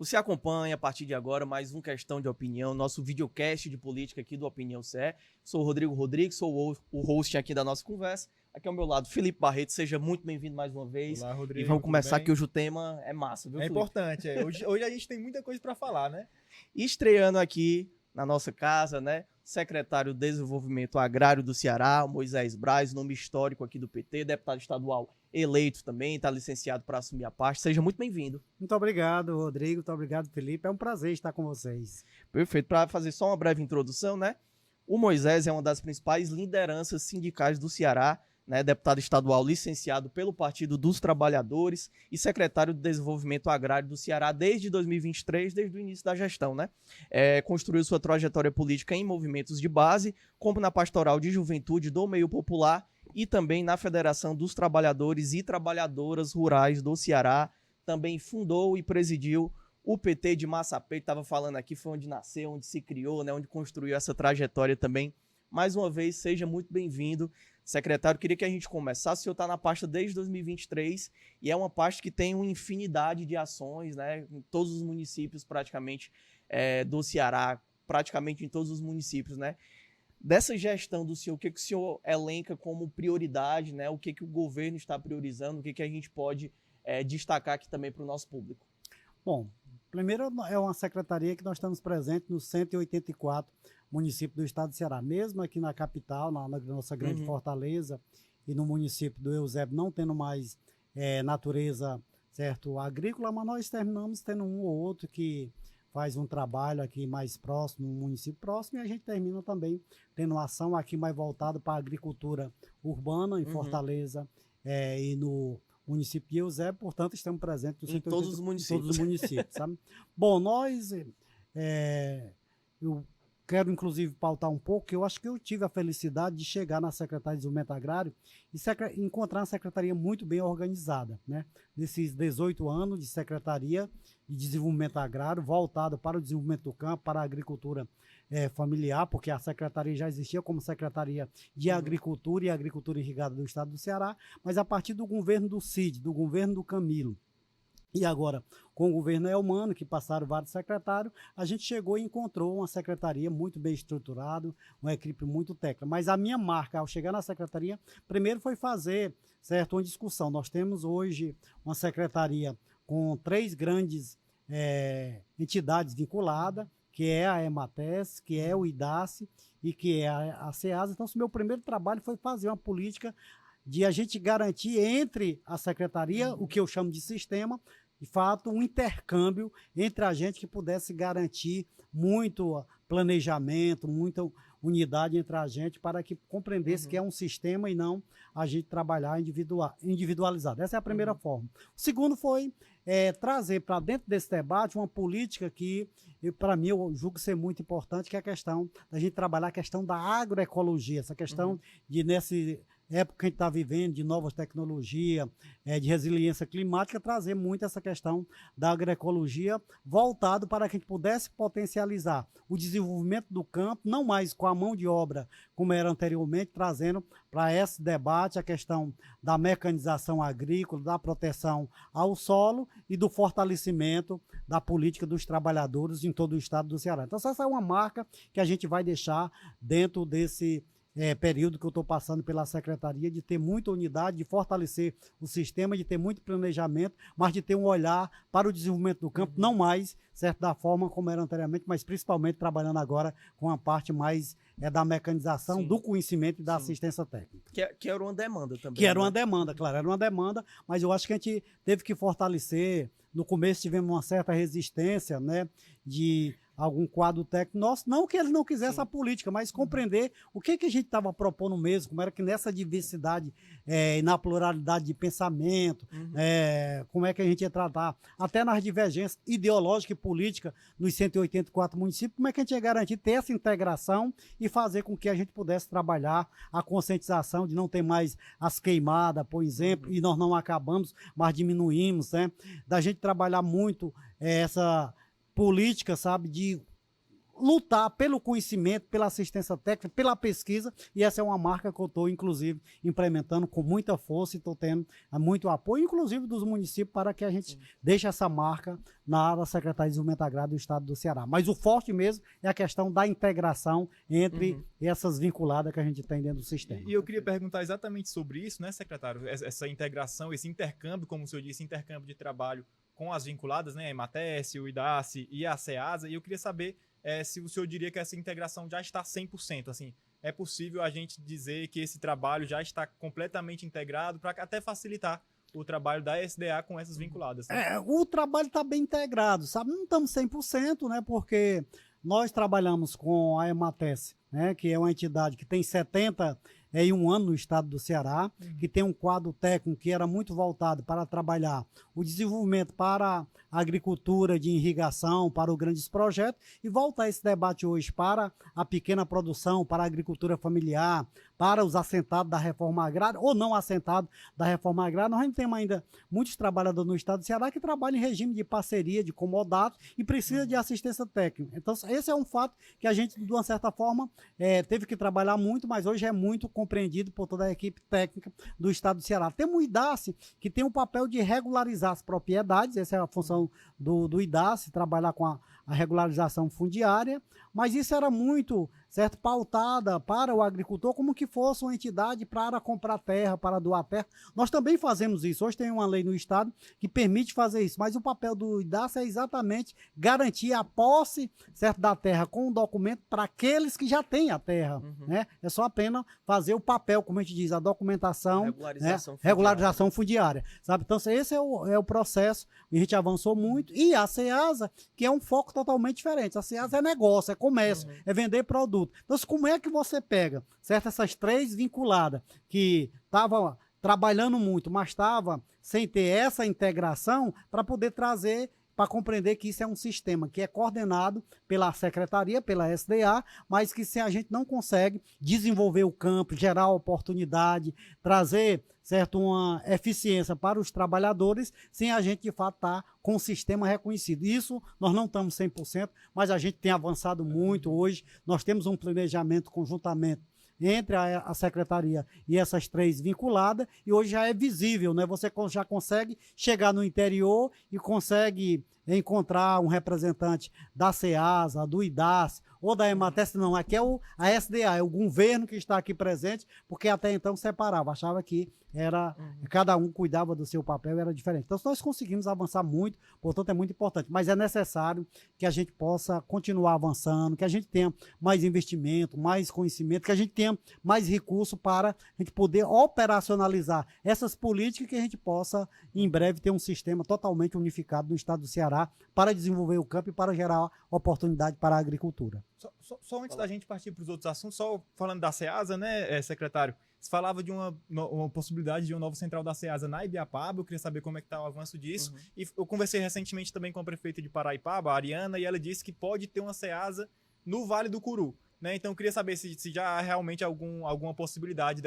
Você acompanha a partir de agora mais um Questão de Opinião, nosso videocast de política aqui do Opinião CE. Sou o Rodrigo Rodrigues, sou o host aqui da nossa conversa. Aqui ao meu lado, Felipe Barreto, seja muito bem-vindo mais uma vez. Olá, Rodrigo. E vamos começar que hoje o tema é massa, viu, É Felipe? importante, Hoje a gente tem muita coisa para falar, né? Estreando aqui na nossa casa, né? Secretário de Desenvolvimento Agrário do Ceará, Moisés Braz, nome histórico aqui do PT, deputado estadual eleito também, está licenciado para assumir a pasta. Seja muito bem-vindo. Muito obrigado, Rodrigo. Muito obrigado, Felipe. É um prazer estar com vocês. Perfeito. Para fazer só uma breve introdução, né? O Moisés é uma das principais lideranças sindicais do Ceará, né? Deputado estadual licenciado pelo Partido dos Trabalhadores e secretário de Desenvolvimento Agrário do Ceará desde 2023, desde o início da gestão, né? Construiu sua trajetória política em movimentos de base, como na Pastoral de Juventude do Meio Popular e também na Federação dos Trabalhadores e Trabalhadoras Rurais do Ceará. Também fundou e presidiu o PT de Massapê, que estava falando aqui, foi onde nasceu, onde se criou, né, onde construiu essa trajetória também. Mais uma vez, seja muito bem-vindo. Secretário, queria que a gente começasse. O senhor está na pasta desde 2023 e é uma pasta que tem uma infinidade de ações, né, em todos os municípios praticamente do Ceará, praticamente em todos os municípios, né? Dessa gestão do senhor, o que o senhor elenca como prioridade, né? O que o governo está priorizando, o que a gente pode destacar aqui também para o nosso público? Bom, primeiro é uma secretaria que nós estamos presentes nos 184 municípios do estado do Ceará. Mesmo aqui na capital, na nossa grande Fortaleza, e no município do Eusébio, não tendo mais natureza, certo, agrícola, mas nós terminamos tendo um ou outro que faz um trabalho aqui mais próximo, no município próximo, e a gente termina também tendo uma ação aqui mais voltada para a agricultura urbana, em Fortaleza e no município de Eusébio, portanto, estamos presentes em todos os municípios. Todos os municípios, sabe? Bom, eu quero, inclusive, pautar um pouco, que eu acho que eu tive a felicidade de chegar na Secretaria de Desenvolvimento Agrário e encontrar uma secretaria muito bem organizada, né? Nesses 18 anos de Secretaria de Desenvolvimento Agrário, voltada para o desenvolvimento do campo, para a agricultura familiar, porque a secretaria já existia como Secretaria de Agricultura e Agricultura Irrigada do Estado do Ceará, mas a partir do governo do Cid, do governo do Camilo, e agora, com o governo Elmano, que passaram vários secretários, a gente chegou e encontrou uma secretaria muito bem estruturada, uma equipe muito técnica. Mas a minha marca, ao chegar na secretaria, primeiro foi fazer, certo, uma discussão. Nós temos hoje uma secretaria com 3 grandes entidades vinculadas, que é a Emates, que é o IDACE e que é a SEASA. Então, o meu primeiro trabalho foi fazer uma política de a gente garantir entre a secretaria, o que eu chamo de sistema, de fato, um intercâmbio entre a gente que pudesse garantir muito planejamento, muita unidade entre a gente para que compreendesse que é um sistema e não a gente trabalhar individualizado. Essa é a primeira forma. O segundo foi trazer para dentro desse debate uma política que, para mim, eu julgo ser muito importante, que é a questão da gente trabalhar a questão da agroecologia, essa questão de, nesse época que a gente está vivendo, de novas tecnologias, de resiliência climática, trazer muito essa questão da agroecologia voltado para que a gente pudesse potencializar o desenvolvimento do campo, não mais com a mão de obra como era anteriormente, trazendo para esse debate a questão da mecanização agrícola, da proteção ao solo e do fortalecimento da política dos trabalhadores em todo o estado do Ceará. Então, essa é uma marca que a gente vai deixar dentro desse período que eu estou passando pela secretaria, de ter muita unidade, de fortalecer o sistema, de ter muito planejamento, mas de ter um olhar para o desenvolvimento do campo, não mais, certo, da forma como era anteriormente, mas principalmente trabalhando agora com a parte mais da mecanização, do conhecimento e da assistência técnica. Que era uma demanda também. Que era uma demanda, claro, era uma demanda, mas eu acho que a gente teve que fortalecer. No começo tivemos uma certa resistência, né, de algum quadro técnico nosso, não que eles não quisessem a política, mas compreender o que a gente estava propondo mesmo, como era que nessa diversidade e na pluralidade de pensamento, como é que a gente ia tratar, até nas divergências ideológicas e políticas nos 184 municípios, como é que a gente ia garantir ter essa integração e fazer com que a gente pudesse trabalhar a conscientização de não ter mais as queimadas, por exemplo, e nós não acabamos, mas diminuímos, né? Da gente trabalhar muito essa política, sabe, de lutar pelo conhecimento, pela assistência técnica, pela pesquisa, e essa é uma marca que eu estou, inclusive, implementando com muita força e estou tendo muito apoio, inclusive dos municípios, para que a gente deixe essa marca na área da Secretaria de Desenvolvimento Agrário do Estado do Ceará. Mas o forte mesmo é a questão da integração entre essas vinculadas que a gente tem dentro do sistema. E eu queria perguntar exatamente sobre isso, né, secretário? Essa integração, esse intercâmbio, como o senhor disse, intercâmbio de trabalho com as vinculadas, né, a Emates, o IDACE e a SEASA, e eu queria saber se o senhor diria que essa integração já está 100%, assim, é possível a gente dizer que esse trabalho já está completamente integrado para até facilitar o trabalho da SDA com essas vinculadas? Né? O trabalho está bem integrado, sabe? Não estamos 100%, né, porque nós trabalhamos com a Emates, né, que é uma entidade que tem 71 anos no estado do Ceará, que tem um quadro técnico que era muito voltado para trabalhar o desenvolvimento para a agricultura de irrigação, para os grandes projetos, e voltar esse debate hoje para a pequena produção, para a agricultura familiar, para os assentados da reforma agrária, ou não assentados da reforma agrária. Nós não temos ainda muitos trabalhadores no estado do Ceará que trabalham em regime de parceria, de comodato, e precisa de assistência técnica. Então, esse é um fato que a gente, de uma certa forma, teve que trabalhar muito, mas hoje é muito compreendido por toda a equipe técnica do estado do Ceará. Temos o IDACE, que tem o papel de regularizar as propriedades, essa é a função do IDACE, trabalhar com a regularização fundiária, mas isso era muito, certo, pautada para o agricultor como que fosse uma entidade para comprar terra, para doar terra. Nós também fazemos isso. Hoje tem uma lei no estado que permite fazer isso, mas o papel do IDACE é exatamente garantir a posse, certo, da terra com um documento para aqueles que já têm a terra, né? É só apenas fazer o papel, como a gente diz, a documentação, regularização fundiária, sabe? Então esse é o processo, e a gente avançou muito. E a SEASA, que é um foco totalmente diferente. A SEASA é negócio, é comércio, é vender produto. Então, como é que você pega, certo, essas três vinculadas que estavam trabalhando muito, mas estavam sem ter essa integração para poder trazer, para compreender que isso é um sistema que é coordenado pela secretaria, pela SDA, mas que se a gente não consegue desenvolver o campo, gerar oportunidade, trazer, certo, uma eficiência para os trabalhadores, sem a gente de fato estar com o sistema reconhecido. Isso nós não estamos 100%, mas a gente tem avançado muito hoje. Nós temos um planejamento conjuntamente entre a secretaria e essas três vinculadas, e hoje já é visível, né? Você já consegue chegar no interior e consegue encontrar um representante da SEASA, do IDACE ou da Emates. Não, aqui é a SDA, é o governo que está aqui presente, porque até então separava, achava que era cada um cuidava do seu papel, era diferente. Então nós conseguimos avançar muito, portanto é muito importante, mas é necessário que a gente possa continuar avançando, que a gente tenha mais investimento, mais conhecimento, que a gente tenha mais recurso para a gente poder operacionalizar essas políticas, que a gente possa em breve ter um sistema totalmente unificado no estado do Ceará para desenvolver o campo e para gerar oportunidade para a agricultura. Só antes da gente partir para os outros assuntos, só falando da SEASA, né, secretário? Você falava de uma possibilidade de uma nova central da SEASA na Ibiapaba. Eu queria saber como é que está o avanço disso. E eu conversei recentemente também com a prefeita de Paraipaba, a Ariana, e ela disse que pode ter uma SEASA no Vale do Curu. Né? Então eu queria saber se já há realmente alguma possibilidade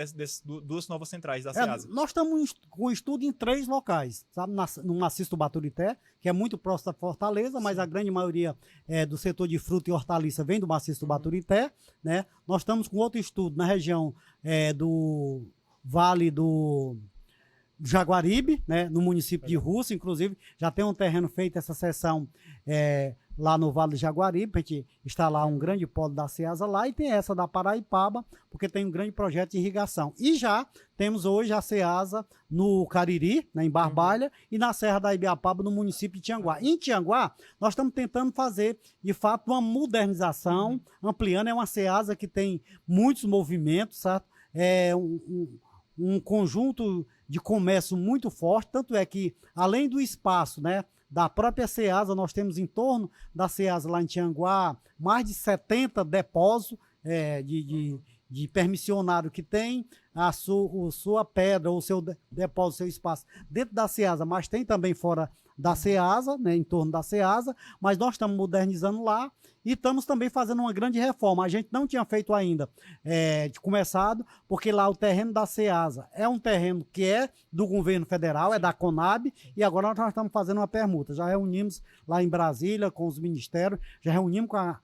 duas novas centrais da SEASA. Nós estamos com estudo em 3 locais, sabe? No Maciço do Baturité, que é muito próximo da Fortaleza, mas a grande maioria do setor de fruta e hortaliça vem do Maciço do Baturité, né? Nós estamos com outro estudo na região do Vale do Jaguaribe, né? No município de Russa, inclusive, já tem um terreno feito essa seção lá no Vale do Jaguaribe, para a gente instalar um grande polo da SEASA lá, e tem essa da Paraipaba, porque tem um grande projeto de irrigação. E já temos hoje a SEASA no Cariri, né, em Barbalha, e na Serra da Ibiapaba, no município de Tianguá. Em Tianguá, nós estamos tentando fazer, de fato, uma modernização, ampliando. É uma SEASA que tem muitos movimentos, certo? É um conjunto de comércio muito forte, tanto é que, além do espaço, né, da própria SEASA, nós temos em torno da SEASA lá em Tianguá mais de 70 depósitos de permissionário que tem sua pedra ou seu depósito, seu espaço dentro da SEASA, mas tem também fora da SEASA, né, em torno da SEASA, mas nós estamos modernizando lá e estamos também fazendo uma grande reforma. A gente não tinha feito ainda começado, porque lá o terreno da SEASA é um terreno que é do governo federal, é da Conab, e agora nós estamos fazendo uma permuta. Já reunimos lá em Brasília com os ministérios, já reunimos com a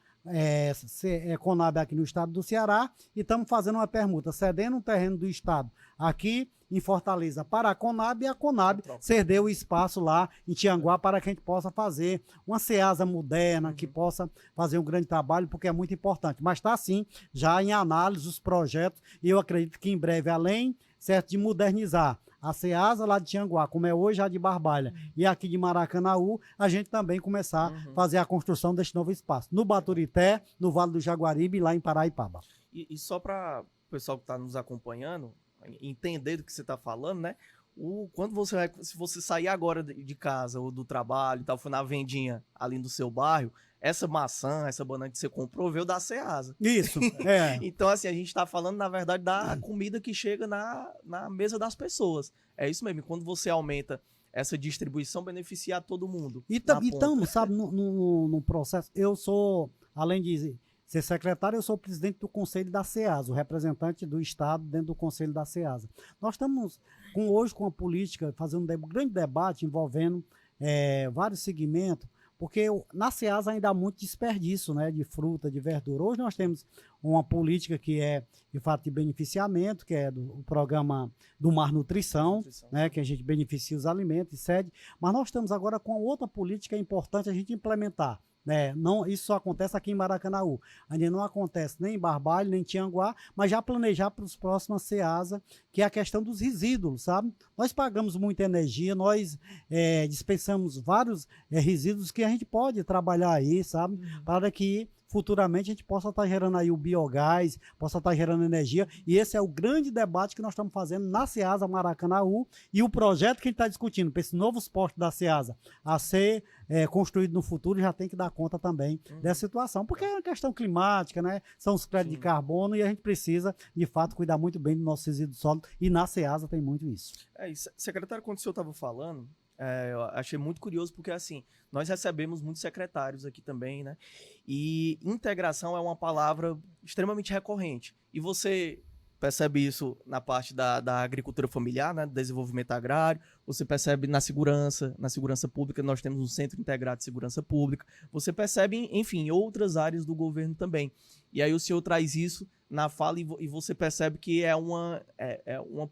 Conab aqui no estado do Ceará e estamos fazendo uma permuta, cedendo um terreno do estado aqui em Fortaleza para a Conab e a Conab cedeu o espaço lá em Tianguá para que a gente possa fazer uma Ceasa moderna, que possa fazer um grande trabalho, porque é muito importante. Mas está sim, já em análise os projetos e eu acredito que em breve, além, certo, de modernizar a Ceasa lá de Tianguá, como é hoje a de Barbalha, e aqui de Maracanaú, a gente também começar a fazer a construção deste novo espaço. No Baturité, no Vale do Jaguaribe e lá em Paraipaba. E só para o pessoal que está nos acompanhando entender do que você está falando, né? Quando se você sair agora de casa ou do trabalho e tal, for na vendinha ali do seu bairro, essa maçã, essa banana que você comprou veio da Ceasa. Isso, Então, assim, a gente está falando, na verdade, da comida que chega na mesa das pessoas. É isso mesmo. Quando você aumenta essa distribuição, beneficia todo mundo. Então, sabe, no processo, eu sou, além de ser secretário, eu sou o presidente do Conselho da Ceasa, o representante do Estado dentro do Conselho da Ceasa. Nós estamos hoje com a política, fazendo um grande debate envolvendo vários segmentos, porque na Ceasa ainda há muito desperdício, né, de fruta, de verdura. Hoje nós temos uma política que é, de fato, de beneficiamento, que é o programa do Mar Nutrição, né, que a gente beneficia os alimentos e cede, mas nós estamos agora com outra política importante a gente implementar. Não, isso só acontece aqui em Maracanaú. Ainda não acontece nem em Barbalho, nem em Tianguá, mas já planejar para os próximos Ceasa, que é a questão dos resíduos, sabe? Nós pagamos muita energia, nós dispensamos vários resíduos que a gente pode trabalhar aí, sabe? Para que futuramente a gente possa estar gerando aí o biogás, possa estar gerando energia, e esse é o grande debate que nós estamos fazendo na Ceasa Maracanaú, e o projeto que a gente está discutindo para esse novo esporte da Ceasa a ser construído no futuro já tem que dar conta também dessa situação, porque é uma questão climática, né? São os créditos de carbono e a gente precisa, de fato, cuidar muito bem do nosso resíduo sólido, e na Ceasa tem muito isso. Secretário, quando o senhor estava falando, eu achei muito curioso, porque assim, nós recebemos muitos secretários aqui também, né? E integração é uma palavra extremamente recorrente. E você percebe isso na parte da agricultura familiar, né? Do desenvolvimento agrário, você percebe na segurança pública, nós temos um Centro Integrado de Segurança Pública, você percebe, enfim, em outras áreas do governo também. E aí o senhor traz isso na fala e você percebe que é uma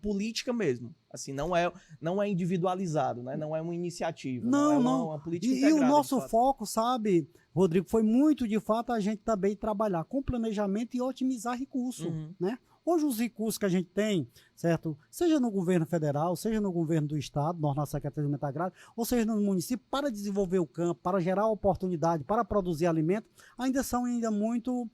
política mesmo. Assim, não é individualizado, né? Não é uma iniciativa. Não é uma política integrada. E o nosso foco, sabe, Rodrigo, foi muito, de fato, a gente também trabalhar com planejamento e otimizar recursos, né? Hoje os recursos que a gente tem, certo? Seja no governo federal, seja no governo do estado, nós na Secretaria de Desenvolvimento Agrário, ou seja no município, para desenvolver o campo, para gerar oportunidade, para produzir alimento, ainda são muito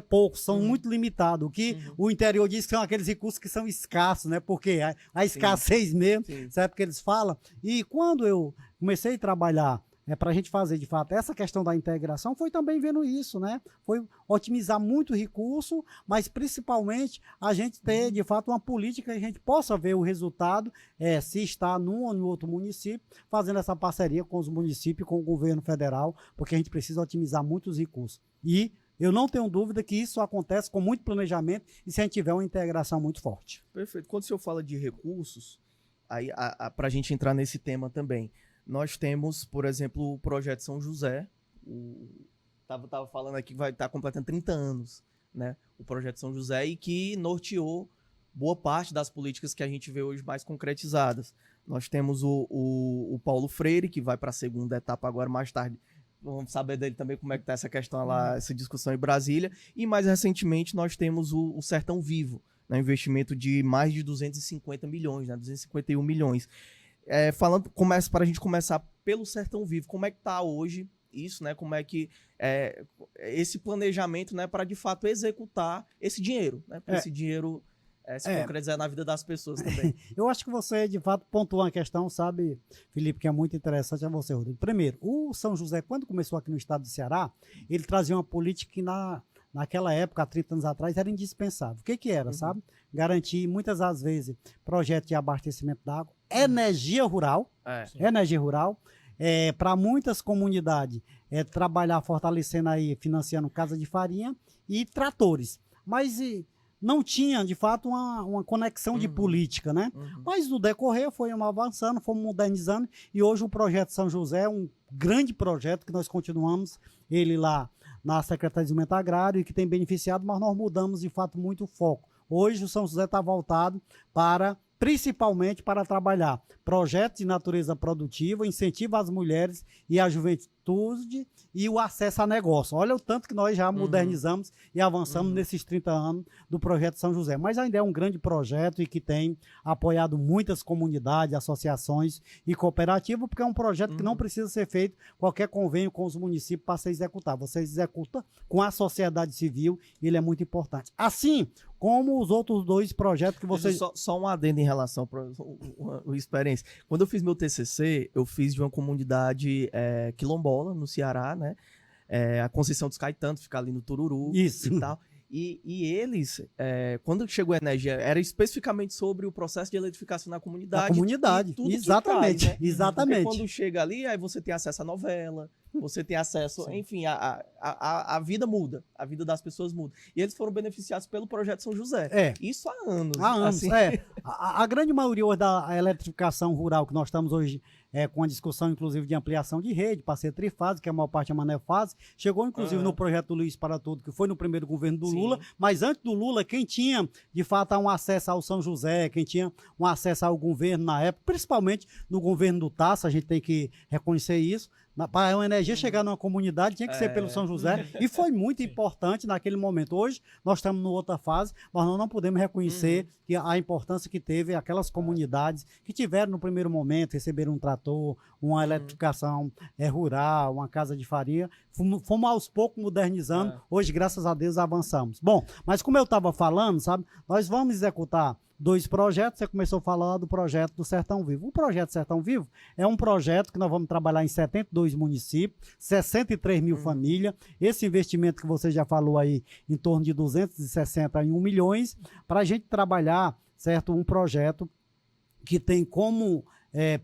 poucos, são muito limitados. O que o interior diz que são aqueles recursos que são escassos, né? Porque a escassez mesmo, certo? Que eles falam. E quando eu comecei a trabalhar para a gente fazer, de fato, essa questão da integração, foi também vendo isso, né? Foi otimizar muito recurso, mas principalmente a gente ter, de fato, uma política que a gente possa ver o resultado, se está num ou no outro município, fazendo essa parceria com os municípios, com o governo federal, porque a gente precisa otimizar muitos recursos. E eu não tenho dúvida que isso acontece com muito planejamento e se a gente tiver uma integração muito forte. Perfeito. Quando o senhor fala de recursos, aí para a gente entrar nesse tema também, nós temos, por exemplo, o Projeto São José, tava falando aqui que vai estar completando 30 anos, né? O Projeto São José, e que norteou boa parte das políticas que a gente vê hoje mais concretizadas. Nós temos o Paulo Freire, que vai para a segunda etapa agora, mais tarde. Vamos saber dele também como é que está essa questão lá, essa discussão em Brasília. E mais recentemente nós temos o Sertão Vivo, né? Investimento de mais de 250 milhões, né? 251 milhões. Falando, para a gente começar pelo Sertão Vivo, como é que está hoje isso, né? Como é que esse planejamento, né, para de fato executar esse dinheiro, né? Para esse dinheiro se concretizar na vida das pessoas também. Eu acho que você, de fato, pontuou uma questão, sabe, Felipe, que é muito interessante a você, Rodrigo. Primeiro, o São José, quando começou aqui no estado do Ceará, ele trazia uma política que naquela época, há 30 anos atrás, era indispensável. O que era, sabe? Garantir, muitas das vezes, projetos de abastecimento d'água, energia rural, para muitas comunidades, trabalhar fortalecendo aí, financiando casa de farinha e tratores. Mas não tinha, de fato, uma conexão de política, né? Mas no decorrer fomos avançando, fomos modernizando, e hoje o projeto São José é um grande projeto que nós continuamos ele lá na Secretaria de Desenvolvimento Agrário e que tem beneficiado, mas nós mudamos, de fato, muito o foco. Hoje o São José está voltado principalmente para trabalhar projetos de natureza produtiva, incentivo às mulheres e à juventude e o acesso a negócio. Olha o tanto que nós já modernizamos e avançamos nesses 30 anos do projeto São José. Mas ainda é um grande projeto e que tem apoiado muitas comunidades, associações e cooperativas, porque é um projeto que não precisa ser feito qualquer convênio com os municípios para ser executado. Você executa com a sociedade civil e ele é muito importante. Assim como os outros 2 projetos que vocês... Só um adendo em relação à experiência. Quando eu fiz meu TCC, eu fiz de uma comunidade quilombola, no Ceará, né? A Conceição dos Caetanos, fica ali no Tururu. Isso. E tal. E eles, quando chegou a energia, era especificamente sobre o processo de eletrificação na comunidade. A comunidade, tudo exatamente. Traz, né? Exatamente. Porque quando chega ali, aí você tem acesso à novela, você tem acesso, enfim, a vida muda, a vida das pessoas muda. E eles foram beneficiados pelo projeto São José. Isso há anos. Há anos, assim. A grande maioria hoje da eletrificação rural que nós estamos hoje com a discussão, inclusive, de ampliação de rede, para ser trifase, que a maior parte é monofase, chegou, inclusive, no projeto do Luiz para Tudo, que foi no primeiro governo do Lula, mas antes do Lula, quem tinha, de fato, um acesso ao São José, quem tinha um acesso ao governo na época, principalmente no governo do Tasso, a gente tem que reconhecer isso, para a energia chegar numa comunidade tinha que ser pelo São José e foi muito importante naquele momento. Hoje nós estamos em outra fase, mas nós não podemos reconhecer que a importância que teve aquelas comunidades que tiveram no primeiro momento, receberam um trator, uma eletrificação rural, uma casa de farinha. Fomos aos poucos modernizando, hoje graças a Deus avançamos. Bom, mas como eu estava falando, sabe, nós vamos executar 2 projetos. Você começou a falar do projeto do Sertão Vivo. O projeto Sertão Vivo é um projeto que nós vamos trabalhar em 72 municípios, 63 mil famílias. Esse investimento que você já falou aí, em torno de 261 milhões, para a gente trabalhar, certo, um projeto que tem como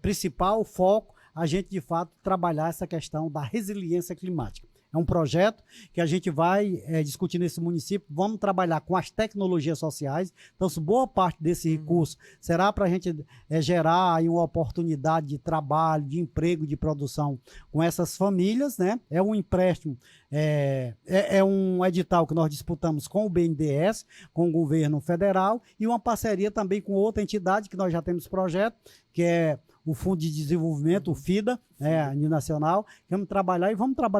principal foco a gente, de fato, trabalhar essa questão da resiliência climática. É um projeto que a gente vai discutir nesse município. Vamos trabalhar com as tecnologias sociais. Então, boa parte desse recurso será para a gente gerar aí uma oportunidade de trabalho, de emprego, de produção com essas famílias, né? É um empréstimo, é um edital que nós disputamos com o BNDES, com o governo federal, e uma parceria também com outra entidade que nós já temos projeto, que é o Fundo de Desenvolvimento, o FIDA, a nível nacional, vamos trabalhar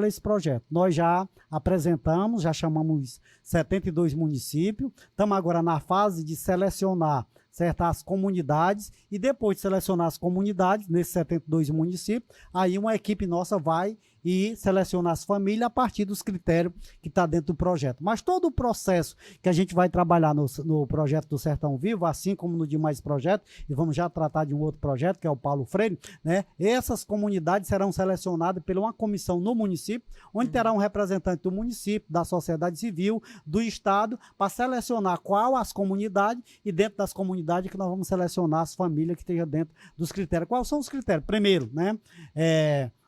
esse projeto. Nós já apresentamos, já chamamos 72 municípios, estamos agora na fase de selecionar certas comunidades, e depois de selecionar as comunidades, nesses 72 municípios, aí uma equipe nossa vai e seleciona as famílias a partir dos critérios que está dentro do projeto. Mas todo o processo que a gente vai trabalhar no projeto do Sertão Vivo, assim como no demais projetos, e vamos já tratar de um outro projeto, que é o Paulo Freire, né? Essas comunidades serão selecionadas por uma comissão no município, onde terá um representante do município, da sociedade civil, do estado, para selecionar qual as comunidades, e dentro das comunidades que nós vamos selecionar as famílias que estejam dentro dos critérios. Quais são os critérios? Primeiro, né?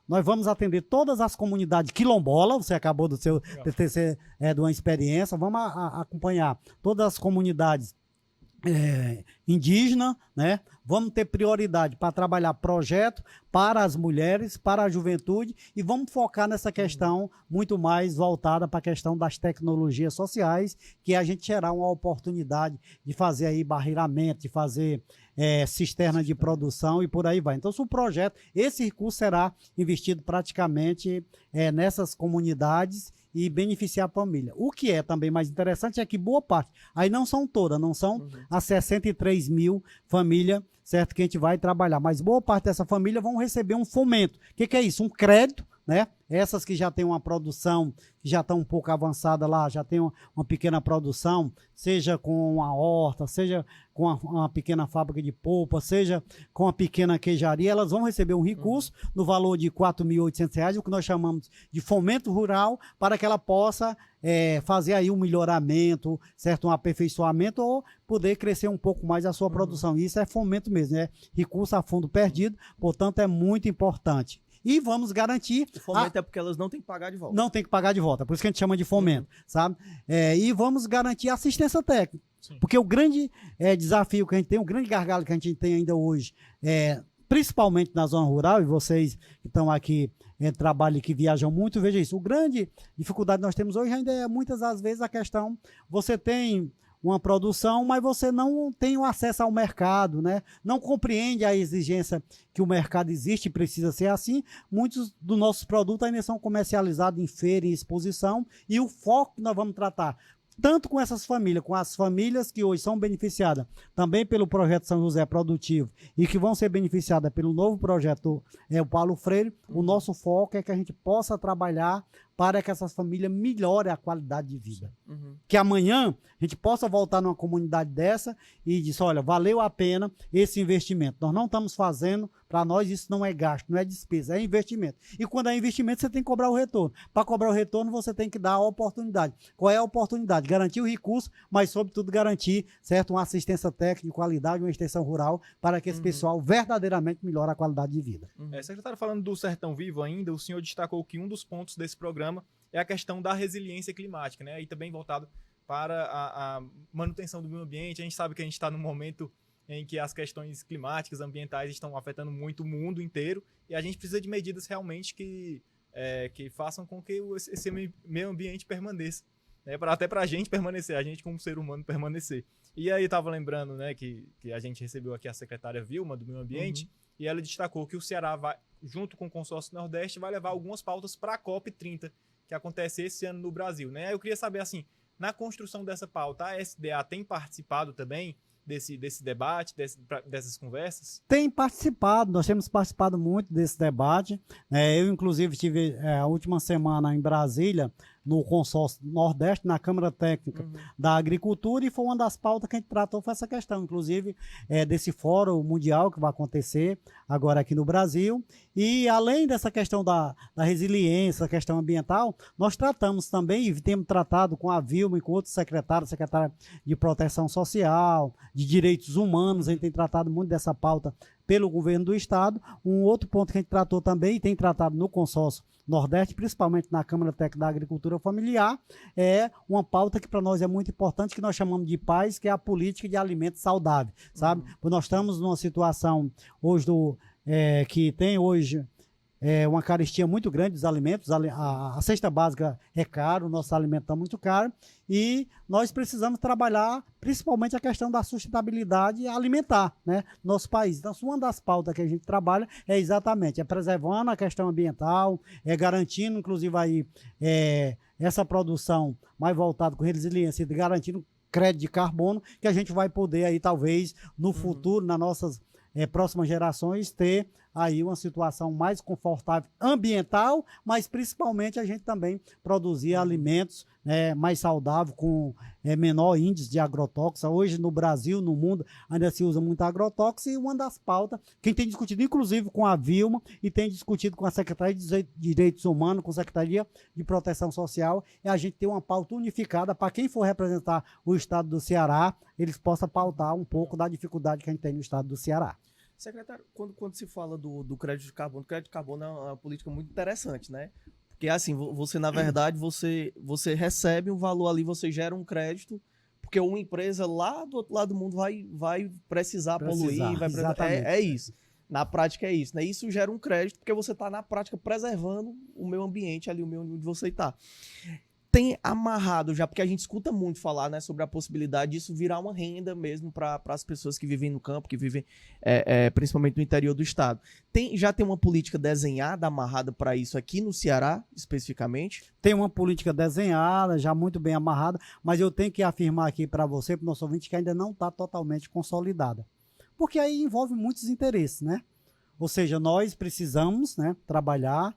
Nós vamos atender todas as comunidades quilombolas, você acabou do seu TCC, de uma experiência, vamos acompanhar todas as comunidades indígenas, né? Vamos ter prioridade para trabalhar projeto para as mulheres, para a juventude, e vamos focar nessa questão muito mais voltada para a questão das tecnologias sociais, que é a gente gerar uma oportunidade de fazer aí barreiramento, de fazer cisterna de produção e por aí vai. Então, se o projeto, esse recurso será investido praticamente nessas comunidades e beneficiar a família. O que é também mais interessante é que boa parte, aí não são todas, não são as 63 mil famílias, certo, que a gente vai trabalhar, mas boa parte dessa família vão receber um fomento. O que é isso? Um crédito, né? Essas que já têm uma produção, que já estão um pouco avançada lá, já tem uma pequena produção, seja com uma horta, seja com uma pequena fábrica de polpa, seja com uma pequena queijaria, elas vão receber um recurso no valor de R$ 4.800, o que nós chamamos de fomento rural, para que ela possa fazer aí um melhoramento, certo? Um aperfeiçoamento, ou poder crescer um pouco mais a sua produção. Isso é fomento mesmo, é recurso a fundo perdido, portanto é muito importante. e vamos garantir... O fomento é porque elas não têm que pagar de volta. Não tem que pagar de volta, por isso que a gente chama de fomento, sabe? E vamos garantir assistência técnica. Sim. Porque o grande desafio que a gente tem, o grande gargalo que a gente tem ainda hoje, principalmente na zona rural, e vocês que estão aqui trabalham e que viajam muito, veja isso, o grande dificuldade que nós temos hoje ainda é muitas das vezes a questão, você tem uma produção, mas você não tem o acesso ao mercado, né? Não compreende a exigência que o mercado existe e precisa ser assim. Muitos dos nossos produtos ainda são comercializados em feira, em exposição, e o foco que nós vamos tratar, tanto com essas famílias, com as famílias que hoje são beneficiadas também pelo projeto São José Produtivo e que vão ser beneficiadas pelo novo projeto o Paulo Freire, o nosso foco é que a gente possa trabalhar para que essas famílias melhorem a qualidade de vida. Que amanhã a gente possa voltar numa comunidade dessa e dizer, olha, valeu a pena esse investimento. Nós não estamos fazendo, para nós isso não é gasto, não é despesa, é investimento. E quando é investimento, você tem que cobrar o retorno. Para cobrar o retorno, você tem que dar a oportunidade. Qual é a oportunidade? Garantir o recurso, mas sobretudo garantir, certo, uma assistência técnica de qualidade, uma extensão rural, para que esse pessoal verdadeiramente melhore a qualidade de vida. Secretário, falando do Sertão Vivo ainda, o senhor destacou que um dos pontos desse programa é a questão da resiliência climática, né? E também voltado para a manutenção do meio ambiente. A gente sabe que a gente está num momento em que as questões climáticas, ambientais estão afetando muito o mundo inteiro e a gente precisa de medidas realmente que façam com que esse meio ambiente permaneça, né? Até para a gente permanecer, a gente como ser humano permanecer. E aí estava lembrando, né, que a gente recebeu aqui a secretária Vilma do Meio Ambiente e ela destacou que o Ceará vai, junto com o Consórcio Nordeste, vai levar algumas pautas para a COP30, que acontece esse ano no Brasil, né? Eu queria saber, assim, na construção dessa pauta, a SDA tem participado também desse debate, dessas conversas? Tem participado, nós temos participado muito desse debate. Eu, inclusive, estive a última semana em Brasília, no Consórcio Nordeste, na Câmara Técnica da Agricultura, e foi uma das pautas que a gente tratou, foi essa questão, inclusive, desse fórum mundial que vai acontecer agora aqui no Brasil. E além dessa questão da resiliência, a questão ambiental, nós tratamos também, e temos tratado com a Vilma e com outros secretária de Proteção Social, de Direitos Humanos, a gente tem tratado muito dessa pauta pelo governo do Estado. Um outro ponto que a gente tratou também, e tem tratado no Consórcio Nordeste, principalmente na Câmara Técnica da Agricultura Familiar, é uma pauta que para nós é muito importante, que nós chamamos de PAS, que é a política de alimento saudável, sabe? Porque nós estamos numa situação hoje que tem hoje uma carestia muito grande dos alimentos, a cesta básica é caro, o nosso alimento está muito caro, e nós precisamos trabalhar principalmente a questão da sustentabilidade alimentar, né, no nosso país. Então, uma das pautas que a gente trabalha é exatamente, preservando a questão ambiental, garantindo, inclusive, aí, essa produção mais voltada com resiliência, garantindo crédito de carbono, que a gente vai poder aí, talvez, no futuro, nas nossas próximas gerações, ter aí uma situação mais confortável ambiental, mas principalmente a gente também produzir alimentos mais saudáveis, com menor índice de agrotóxico. Hoje no Brasil, no mundo, ainda se usa muito agrotóxico, e uma das pautas, quem tem discutido inclusive com a Vilma e tem discutido com a Secretaria de Direitos Humanos, com a Secretaria de Proteção Social, é a gente ter uma pauta unificada para quem for representar o estado do Ceará, eles possam pautar um pouco da dificuldade que a gente tem no estado do Ceará. Secretário, quando se fala do crédito de carbono, o crédito de carbono é uma política muito interessante, né? Porque assim, você na verdade, você recebe um valor ali, você gera um crédito, porque uma empresa lá do outro lado do mundo vai precisar poluir, é isso. Na prática é isso, né? Isso gera um crédito, porque você está na prática preservando o meio ambiente ali, o meio onde você está. Tem amarrado já, porque a gente escuta muito falar, né, sobre a possibilidade disso virar uma renda mesmo para as pessoas que vivem no campo, que vivem principalmente no interior do estado. Já tem uma política desenhada, amarrada para isso aqui no Ceará, especificamente? Tem uma política desenhada, já muito bem amarrada, mas eu tenho que afirmar aqui para você, para o nosso ouvinte, que ainda não está totalmente consolidada. Porque aí envolve muitos interesses, né? Ou seja, nós precisamos, né, trabalhar,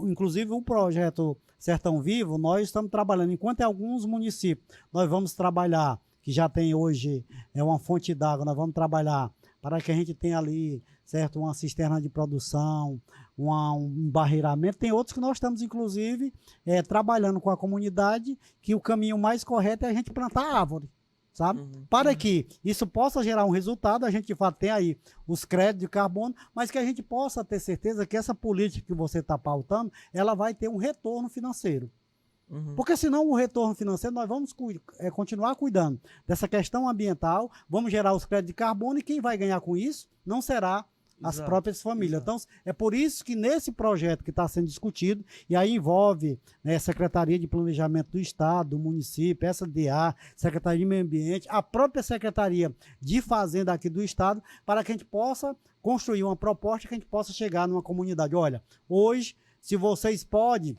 inclusive o projeto Sertão Vivo, nós estamos trabalhando, enquanto em alguns municípios nós vamos trabalhar, que já tem hoje uma fonte d'água, nós vamos trabalhar para que a gente tenha ali, certo, uma cisterna de produção, um barreiramento. Tem outros que nós estamos, inclusive, trabalhando com a comunidade, que o caminho mais correto é a gente plantar árvore. sabe? Para que isso possa gerar um resultado, a gente de fato tem aí os créditos de carbono, mas que a gente possa ter certeza que essa política que você está pautando, ela vai ter um retorno financeiro. Porque senão o retorno financeiro, nós vamos continuar cuidando dessa questão ambiental, vamos gerar os créditos de carbono e quem vai ganhar com isso não será as próprias famílias. Então, é por isso que nesse projeto que está sendo discutido, e aí envolve, né, Secretaria de Planejamento do Estado, do município, SDA, Secretaria de Meio Ambiente, a própria Secretaria de Fazenda aqui do Estado, para que a gente possa construir uma proposta que a gente possa chegar numa comunidade. Olha, hoje, se vocês podem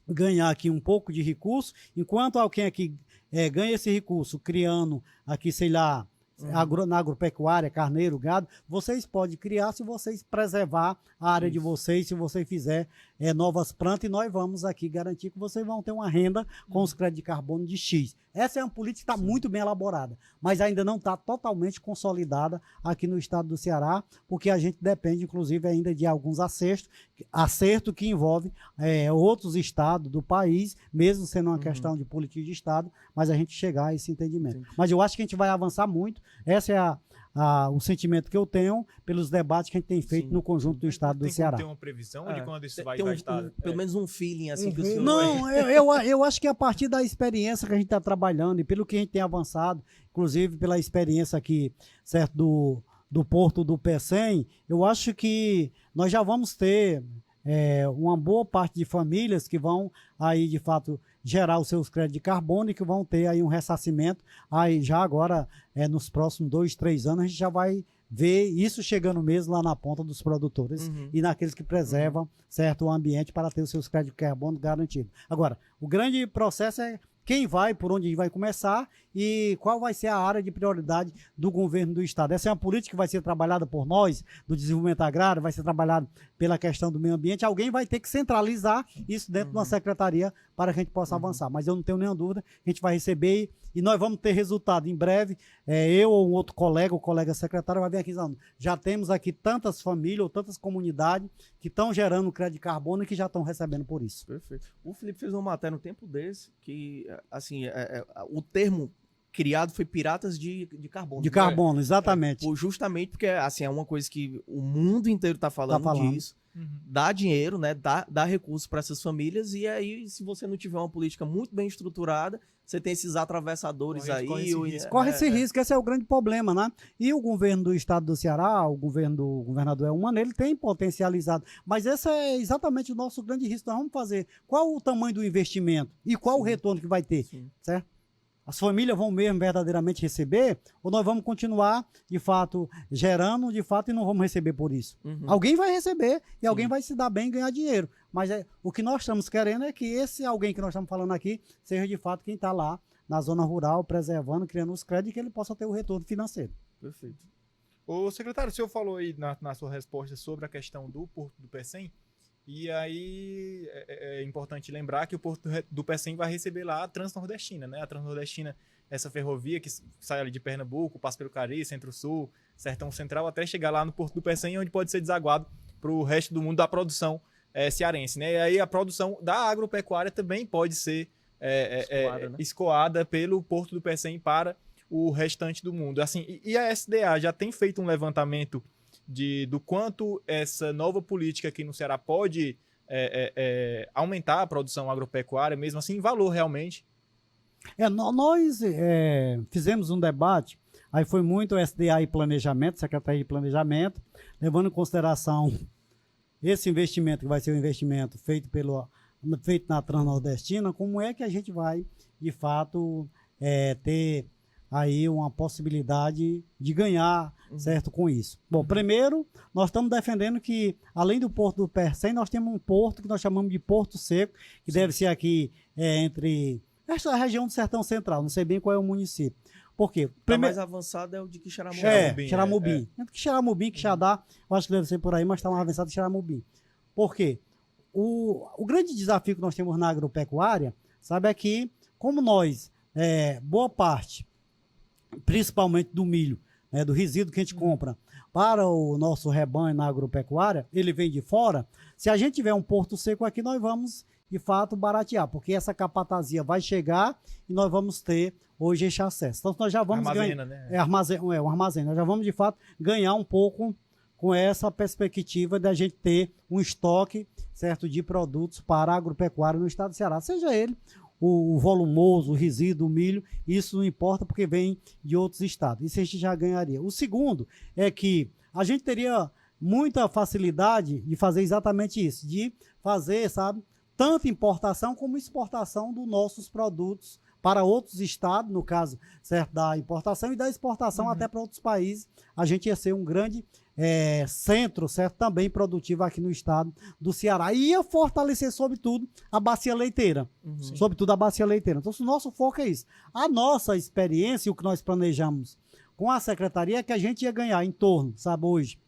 ganhar aqui um pouco de recurso, enquanto alguém aqui ganha esse recurso criando aqui, sei lá, na agropecuária, carneiro, gado, vocês podem criar se vocês preservar a área de vocês, se você fizer novas plantas, e nós vamos aqui garantir que vocês vão ter uma renda com os créditos de carbono de X. Essa é uma política que está muito bem elaborada, mas ainda não está totalmente consolidada aqui no estado do Ceará, porque a gente depende, inclusive, ainda de alguns acerto que envolve outros estados do país, mesmo sendo uma questão de política de estado, mas a gente chegar a esse entendimento. Sim. Mas eu acho que a gente vai avançar muito, essa é o sentimento que eu tenho pelos debates que a gente tem feito no conjunto do estado do Ceará. Tem uma previsão de quando isso vai estar? Pelo menos um feeling assim que o senhor... Não, eu acho que a partir da experiência que a gente está trabalhando e pelo que a gente tem avançado, inclusive pela experiência aqui, certo, do Porto do Pecém, eu acho que nós já vamos ter uma boa parte de famílias que vão aí, de fato, gerar os seus créditos de carbono e que vão ter aí um ressarcimento. Aí já agora, nos próximos 2, 3 anos, a gente já vai ver isso chegando mesmo lá na ponta dos produtores e naqueles que preservam certo, o ambiente para ter os seus créditos de carbono garantidos. Agora, o grande processo é quem vai, por onde vai começar e qual vai ser a área de prioridade do governo do estado. Essa é uma política que vai ser trabalhada por nós, do desenvolvimento agrário, vai ser trabalhada pela questão do meio ambiente. Alguém vai ter que centralizar isso dentro de uma secretaria para que a gente possa avançar. Mas eu não tenho nenhuma dúvida que a gente vai receber e nós vamos ter resultado em breve. Eu ou um outro colega, o colega secretário, vai vir aqui dizendo, já temos aqui tantas famílias ou tantas comunidades que estão gerando crédito de carbono e que já estão recebendo por isso. Perfeito. O Felipe fez uma matéria no tempo desse que, assim, o termo criado foi piratas de carbono. De carbono, exatamente. Justamente porque, assim, é uma coisa que o mundo inteiro está falando disso. Dá dinheiro, né? Dá recursos para essas famílias e aí, se você não tiver uma política muito bem estruturada, você tem esses atravessadores corre esse risco, esse é o grande problema, né? E o governo do estado do Ceará, o governo do governador Elmano Mano, ele tem potencializado, mas esse é exatamente o nosso grande risco. Nós vamos fazer qual o tamanho do investimento e qual o retorno que vai ter, certo? As famílias vão mesmo verdadeiramente receber ou nós vamos continuar, de fato, gerando, de fato, e não vamos receber por isso? Alguém vai receber e alguém vai se dar bem e ganhar dinheiro. Mas o que nós estamos querendo é que esse alguém que nós estamos falando aqui seja, de fato, quem está lá na zona rural, preservando, criando os créditos e que ele possa ter o retorno financeiro. Perfeito. Ô, secretário, o senhor falou aí na sua resposta sobre a questão do Porto do Pecém. E aí é importante lembrar que o Porto do Pecém vai receber lá a Transnordestina, né? A Transnordestina, essa ferrovia que sai ali de Pernambuco, passa pelo Cariri, Centro-Sul, Sertão Central, até chegar lá no Porto do Pecém, onde pode ser desaguado para o resto do mundo da produção cearense, né? E aí a produção da agropecuária também pode ser escoada pelo Porto do Pecém para o restante do mundo. Assim, e a SDA já tem feito um levantamento do quanto essa nova política aqui no Ceará pode aumentar a produção agropecuária, mesmo assim, em valor realmente? Nós fizemos um debate, aí foi muito SDA e Planejamento, Secretaria de Planejamento, levando em consideração esse investimento, que vai ser um investimento feito na Transnordestina, como é que a gente vai, de fato, ter aí uma possibilidade de ganhar, certo, com isso. Bom, primeiro, nós estamos defendendo que, além do Porto do Pecém, nós temos um porto que nós chamamos de Porto Seco, que deve ser aqui entre essa região do Sertão Central, não sei bem qual é o município. Por quê? O mais avançado é o de Quixeramobim. Quixeramobim. Quixeramobim, Quixadá, eu acho que deve ser por aí, mas está mais avançado Quixeramobim. Por quê? O grande desafio que nós temos na agropecuária, sabe, é que, como nós, boa parte, principalmente do milho, do resíduo que a gente compra para o nosso rebanho na agropecuária, ele vem de fora. Se a gente tiver um porto seco aqui, nós vamos, de fato, baratear, porque essa capatazia vai chegar e nós vamos ter hoje esse acesso. Então, nós já vamos Armazena, ganhar... né? Um armazém. Nós já vamos, de fato, ganhar um pouco com essa perspectiva da gente ter um estoque, certo, de produtos para a agropecuária no estado do Ceará, seja ele o volumoso, o resíduo, o milho, isso não importa porque vem de outros estados. Isso a gente já ganharia. O segundo é que a gente teria muita facilidade de fazer exatamente isso, de fazer, sabe, tanto importação como exportação dos nossos produtos para outros estados, no caso, certo, da importação e da exportação até para outros países. A gente ia ser um grande centro, certo, também produtivo aqui no estado do Ceará. E ia fortalecer, sobretudo, a bacia leiteira. Sobretudo a bacia leiteira. Então, o nosso foco é isso. A nossa experiência e o que nós planejamos com a secretaria é que a gente ia ganhar em torno, sabe, hoje,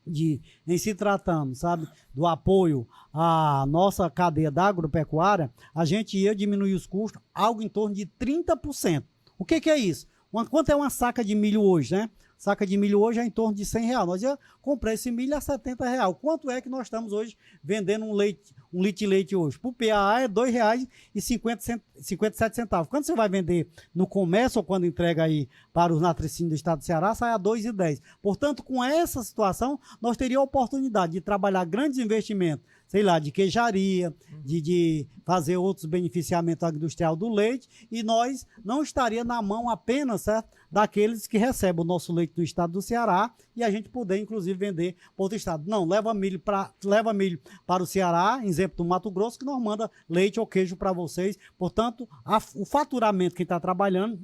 em se tratando, sabe, do apoio à nossa cadeia da agropecuária, a gente ia diminuir os custos algo em torno de 30%. O que é isso? Quanto é uma saca de milho hoje, né? Saca de milho hoje é em torno de R$100. Nós ia comprar esse milho a R$70. Quanto é que nós estamos hoje vendendo um litro de leite hoje? Para o PAA é R$2,57. Quando você vai vender no comércio ou quando entrega aí para os latricínios do estado do Ceará, sai a R$2,10. Portanto, com essa situação, nós teríamos a oportunidade de trabalhar grandes investimentos, sei lá, de queijaria, de fazer outros beneficiamentos agroindustrial do leite, e nós não estaria na mão apenas, certo, daqueles que recebem o nosso leite do estado do Ceará, e a gente poder, inclusive, vender para outro estado. Não, leva milho para o Ceará, exemplo do Mato Grosso, que nós manda leite ou queijo para vocês. Portanto, o faturamento que está trabalhando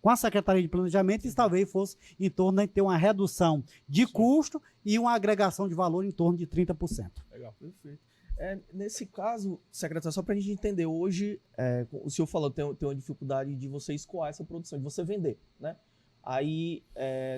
com a Secretaria de Planejamento, isso talvez fosse em torno de ter uma redução de custo e uma agregação de valor em torno de 30%. Legal, perfeito. Nesse caso, secretário, só para a gente entender, hoje, o senhor falou que tem uma dificuldade de você escoar essa produção, de você vender, né? Aí,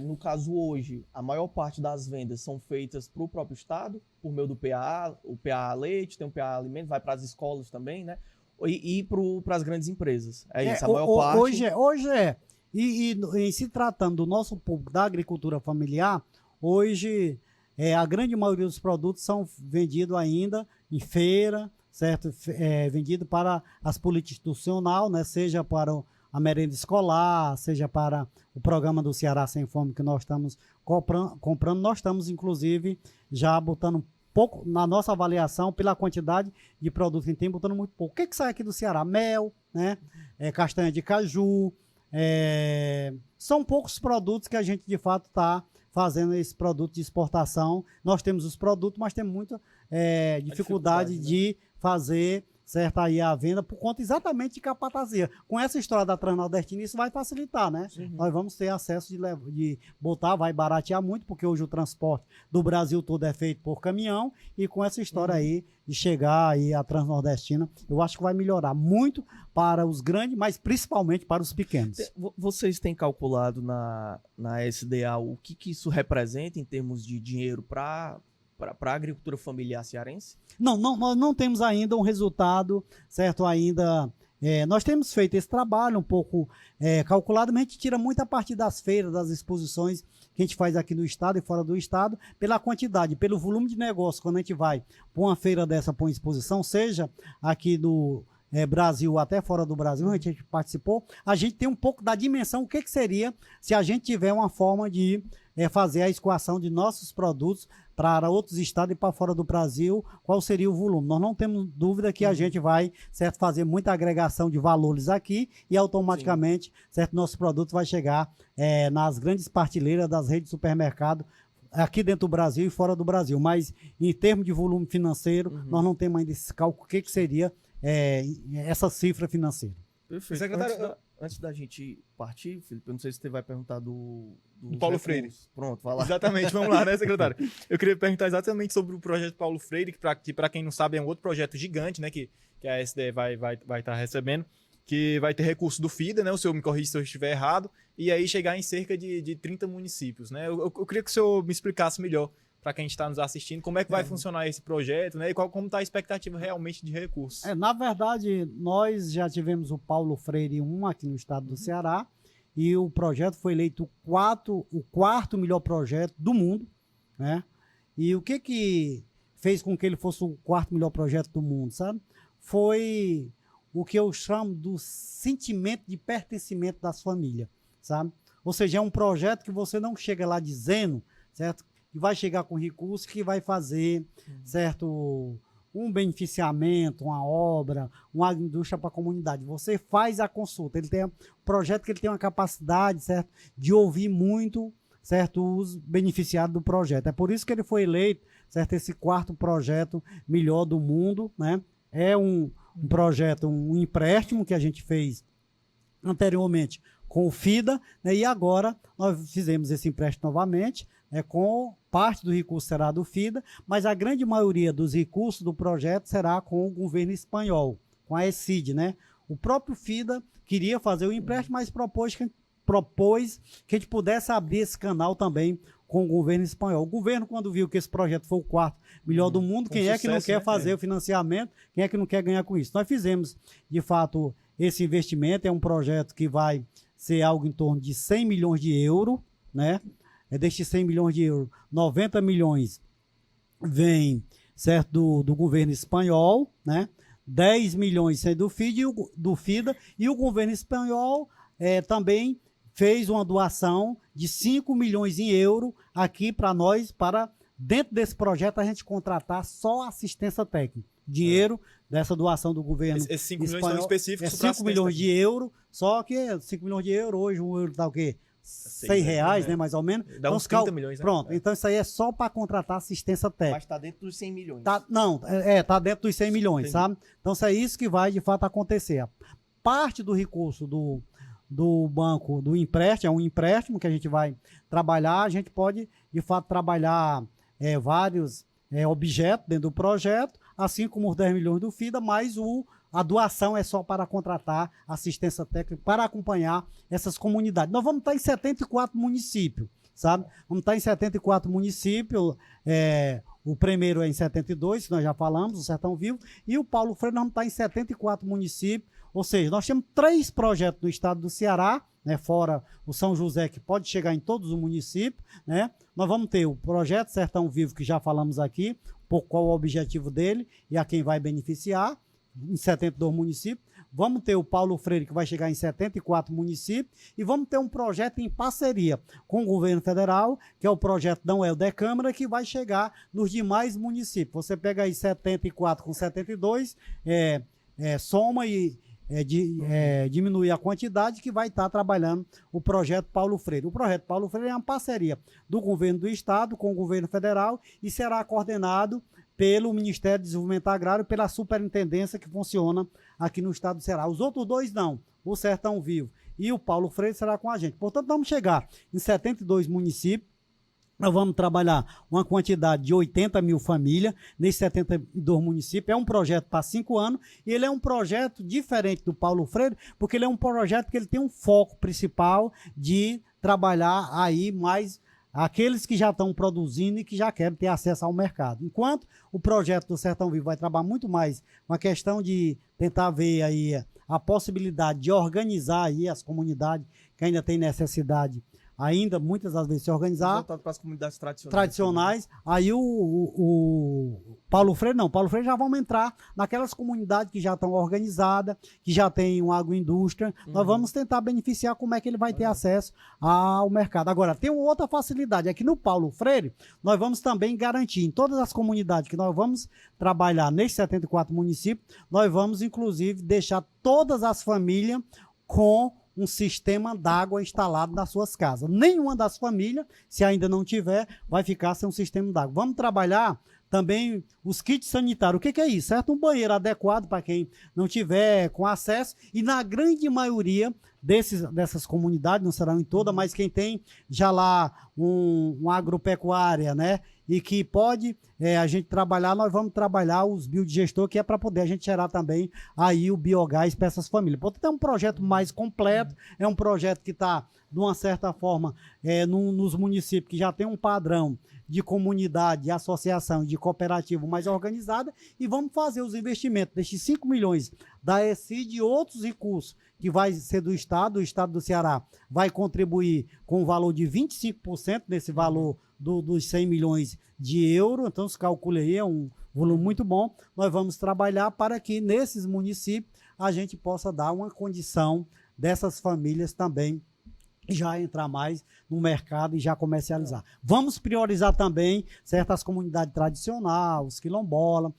no caso hoje, a maior parte das vendas são feitas para o próprio estado, por meio do PA, o PA Leite, tem o PA Alimento, vai para as escolas também, né? E para as grandes empresas. É isso, a maior parte... Hoje é. E em se tratando do nosso público da agricultura familiar, hoje a grande maioria dos produtos são vendidos ainda em feira, certo? Vendido para as políticas institucionais, né? Seja para a merenda escolar, seja para o programa do Ceará Sem Fome que nós estamos comprando. Nós estamos, inclusive, já botando um pouco na nossa avaliação pela quantidade de produtos que tem, botando muito pouco. O que sai aqui do Ceará? Mel, né? Castanha de caju. São poucos produtos que a gente, de fato, está fazendo esse produto de exportação. Nós temos os produtos, mas temos muita dificuldade de fazer, certo, aí a venda por conta exatamente de capatazia. Com essa história da Transnordestina, isso vai facilitar, né? Nós vamos ter acesso de botar, vai baratear muito, porque hoje o transporte do Brasil todo é feito por caminhão, e com essa história aí de chegar aí a Transnordestina, eu acho que vai melhorar muito para os grandes, mas principalmente para os pequenos. Vocês têm calculado na SDA o que isso representa em termos de dinheiro para a agricultura familiar cearense? Não, nós não temos ainda um resultado, certo, ainda... nós temos feito esse trabalho um pouco calculado, mas a gente tira muito a partir das feiras, das exposições que a gente faz aqui no estado e fora do estado, pela quantidade, pelo volume de negócio. Quando a gente vai para uma feira dessa, para uma exposição, seja aqui no Brasil, até fora do Brasil, a gente participou, a gente tem um pouco da dimensão, o que seria se a gente tiver uma forma de fazer a escoação de nossos produtos para outros estados e para fora do Brasil, qual seria o volume. Nós não temos dúvida que a gente vai, certo, fazer muita agregação de valores aqui e automaticamente, certo, nosso produto vai chegar nas grandes partilheiras das redes de supermercado aqui dentro do Brasil e fora do Brasil. Mas em termos de volume financeiro, nós não temos ainda esse cálculo, o que seria essa cifra financeira. Perfeito. Secretário, Antes da gente partir, Felipe, eu não sei se você vai perguntar do Paulo Freire. Pronto, vai lá. Exatamente, vamos lá, né, secretário? Eu queria perguntar exatamente sobre o projeto Paulo Freire, que para quem não sabe é um outro projeto gigante, né, que a SDE vai estar recebendo, que vai ter recurso do FIDA, né, o senhor me corrige se eu estiver errado, e aí chegar em cerca de 30 municípios, né? Eu queria que o senhor me explicasse melhor, para quem está nos assistindo, como é que vai funcionar esse projeto, né? E como está a expectativa realmente de recursos. Na verdade, nós já tivemos o Paulo Freire 1 aqui no estado do Ceará, e o projeto foi eleito o quarto melhor projeto do mundo, né? E o que fez com que ele fosse o quarto melhor projeto do mundo, sabe? foi o que eu chamo do sentimento de pertencimento das famílias, sabe? Ou seja, é um projeto que você não chega lá dizendo, certo? Que vai chegar com recurso, que vai fazer, certo? Um beneficiamento, uma obra, uma agroindústria para a comunidade. Você faz a consulta. Ele tem um projeto que ele tem uma capacidade, certo? De ouvir muito, certo? Os beneficiados do projeto. É por isso que ele foi eleito, certo? Esse 4º projeto melhor do mundo, né? É um projeto, um empréstimo que a gente fez anteriormente com o FIDA, né? E agora nós fizemos esse empréstimo novamente, com parte do recurso será do FIDA, mas a grande maioria dos recursos do projeto será com o governo espanhol, com a ECID, né? O próprio FIDA queria fazer o empréstimo, mas propôs que a gente pudesse abrir esse canal também com o governo espanhol. O governo, quando viu que esse projeto foi o 4º melhor do mundo, quem é que não quer fazer o financiamento? Quem é que não quer ganhar com isso? Nós fizemos, de fato, esse investimento. É um projeto que vai ser algo em torno de 100 milhões de euros, né? Destes 100 milhões de euros, 90 milhões vem, certo, do governo espanhol, né? 10 milhões do FIDA, e o governo espanhol também fez uma doação de 5 milhões em euros aqui para nós, para dentro desse projeto a gente contratar só assistência técnica. Dinheiro dessa doação do governo esses 5 milhões espanhol, são específicos é 5 milhões de euros, só que 5 milhões de euros, hoje um euro dá o quê? R$6, né, mais ou menos. Dá uns 30 milhões, né? Pronto, então isso aí é só para contratar assistência técnica. Mas está dentro dos 100 milhões. Tá dentro dos 100 milhões, Entendi. sabe? Então isso é isso que vai, de fato, acontecer. Parte do recurso do banco, do empréstimo, é um empréstimo que a gente vai trabalhar, a gente pode, de fato, trabalhar vários objetos dentro do projeto, assim como os 10 milhões do FIDA, mas a doação é só para contratar assistência técnica, para acompanhar essas comunidades. Nós vamos estar em 74 municípios, sabe? Vamos estar em 74 municípios, o primeiro é em 72, que nós já falamos, o Sertão Vivo, e o Paulo Freire nós vamos estar em 74 municípios, ou seja, nós temos 3 projetos no estado do Ceará, né, fora o São José, que pode chegar em todos os municípios, né? Nós vamos ter o projeto Sertão Vivo, que já falamos aqui, qual o objetivo dele e a quem vai beneficiar, em 72 municípios. Vamos ter o Paulo Freire, que vai chegar em 74 municípios, e vamos ter um projeto em parceria com o governo federal, que é o projeto Não é o de Câmara, que vai chegar nos demais municípios. Você pega aí 74 com 72, soma e diminuir a quantidade, que vai estar trabalhando o projeto Paulo Freire. O projeto Paulo Freire é uma parceria do governo do estado com o governo federal e será coordenado pelo Ministério do Desenvolvimento Agrário, pela superintendência que funciona aqui no estado do Ceará. Os outros 2 não, o Sertão Vivo e o Paulo Freire será com a gente. Portanto, vamos chegar em 72 municípios. Nós vamos trabalhar uma quantidade de 80 mil famílias nesses 72 municípios. É um projeto para 5 anos e ele é um projeto diferente do Paulo Freire, porque ele é um projeto que ele tem um foco principal de trabalhar aí mais aqueles que já estão produzindo e que já querem ter acesso ao mercado. Enquanto o projeto do Sertão Vivo vai trabalhar muito mais com a questão de tentar ver aí a possibilidade de organizar aí as comunidades que ainda têm necessidade, ainda muitas das vezes se organizar. Voltado para as comunidades tradicionais. Aí o Paulo Freire não. Paulo Freire já vamos entrar naquelas comunidades que já estão organizadas, que já tem uma agroindústria. Nós vamos tentar beneficiar como é que ele vai ter acesso ao mercado. Agora, tem uma outra facilidade. É que no Paulo Freire, nós vamos também garantir em todas as comunidades que nós vamos trabalhar nesses 74 municípios, nós vamos, inclusive, deixar todas as famílias com um sistema d'água instalado nas suas casas. Nenhuma das famílias, se ainda não tiver, vai ficar sem um sistema d'água. Vamos trabalhar também os kits sanitários. O que é isso? Certo? Um banheiro adequado para quem não tiver com acesso, e na grande maioria dessas comunidades, não serão em toda, mas quem tem já lá uma agropecuária, né? E que pode a gente trabalhar, nós vamos trabalhar os biodigestor, que é para poder a gente gerar também aí o biogás para essas famílias. Portanto, é um projeto mais completo, é um projeto que está, de uma certa forma, nos municípios que já tem um padrão de comunidade, de associação, de cooperativa mais organizada, e vamos fazer os investimentos destes 5 milhões da ECID e outros recursos que vai ser do Estado. O Estado do Ceará vai contribuir com o valor de 25% desse valor dos 100 milhões de euros. Então, se calcula aí, é um volume muito bom. Nós vamos trabalhar para que nesses municípios a gente possa dar uma condição dessas famílias também já entrar mais no mercado e já comercializar. Vamos priorizar também certas comunidades tradicionais, os quilombolas,